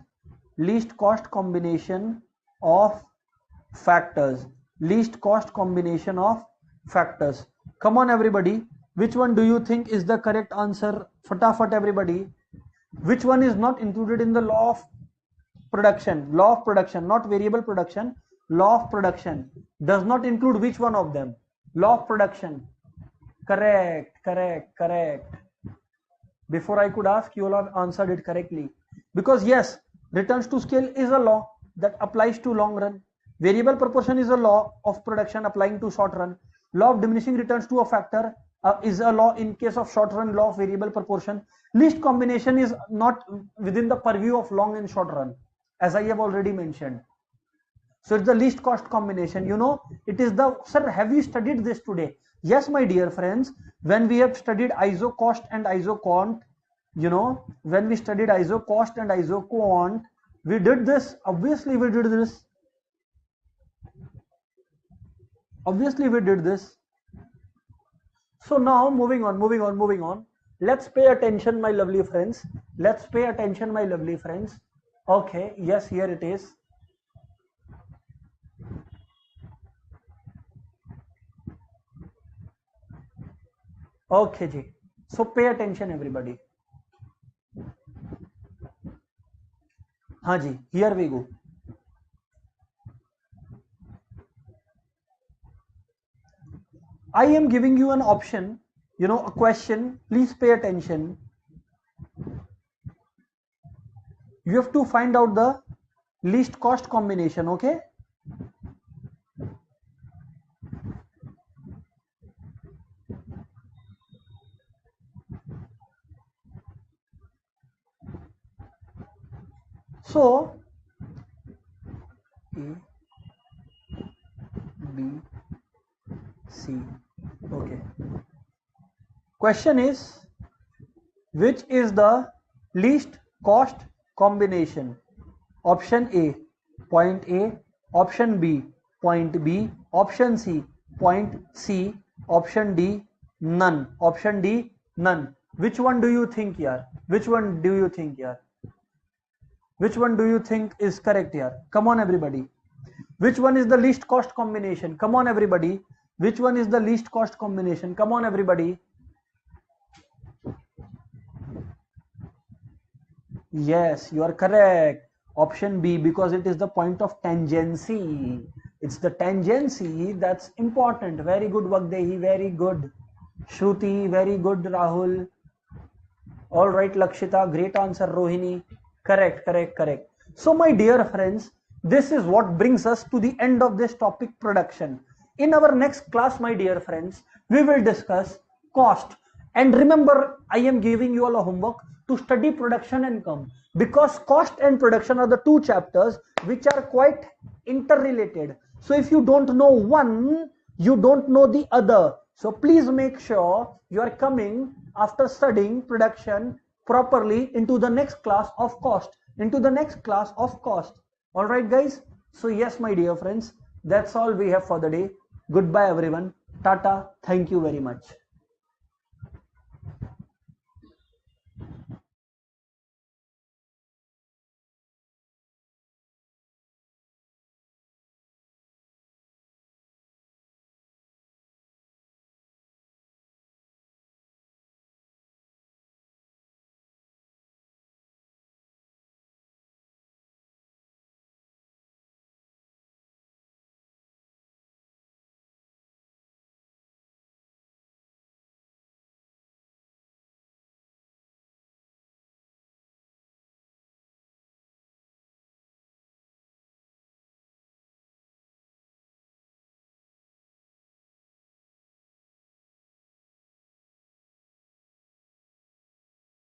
Least cost combination of factors. Least cost combination of factors. Come on everybody, which one do you think is the correct answer? Fatafat everybody. Which one is not included in the law of production? Law of production, not variable production. Law of production does not include which one of them? Law of production. Correct, correct, correct. Before I could ask, you all have answered it correctly. Because yes, returns to scale is a law that applies to long run. Variable proportion is a law of production applying to short run. Law of diminishing returns to a factor is a law in case of short run, law of variable proportion. Least combination is not within the purview of long and short run, as I have already mentioned. So it's the least cost combination. You know, it is the, sir, have you studied this today? Yes, my dear friends, when we have studied isocost and isoquant, you know, when we studied isocost and isoquant, we did this. Obviously we did this. Obviously we did this. So now moving on. Let's pay attention, my lovely friends. Let's pay attention, my lovely friends. Okay, yes, here it is. Okay ji, so pay attention everybody. हाँ जी, here we go. I am giving you an option, you know, a question. Please pay attention. You have to find out the least cost combination, okay? So A, B, C. Okay. Question is, which is the least cost combination? Option A, point A. Option B, point B. Option C, point C. Option D, none. Option D, none. Which one do you think here? Which one do you think here? Which one do you think is correct here? Come on everybody. Which one is the least cost combination? Come on everybody. Which one is the least cost combination? Come on everybody. Yes, you are correct. Option B, because it is the point of tangency. It's the tangency that's important. Very good, Vagdehi. Very good. Shruti, very good. Rahul. All right, Lakshita, great answer. Rohini, correct, correct, correct. So my dear friends, this is what brings us to the end of this topic, production. In our next class, my dear friends, we will discuss cost. And remember, I am giving you all a homework to study production and income, because cost and production are the two chapters which are quite interrelated. So if you don't know one, you don't know the other. So please make sure you are coming after studying production properly into the next class of cost, all right guys. So yes, my dear friends, that's all we have for the day. Goodbye everyone. Tata. Thank you very much.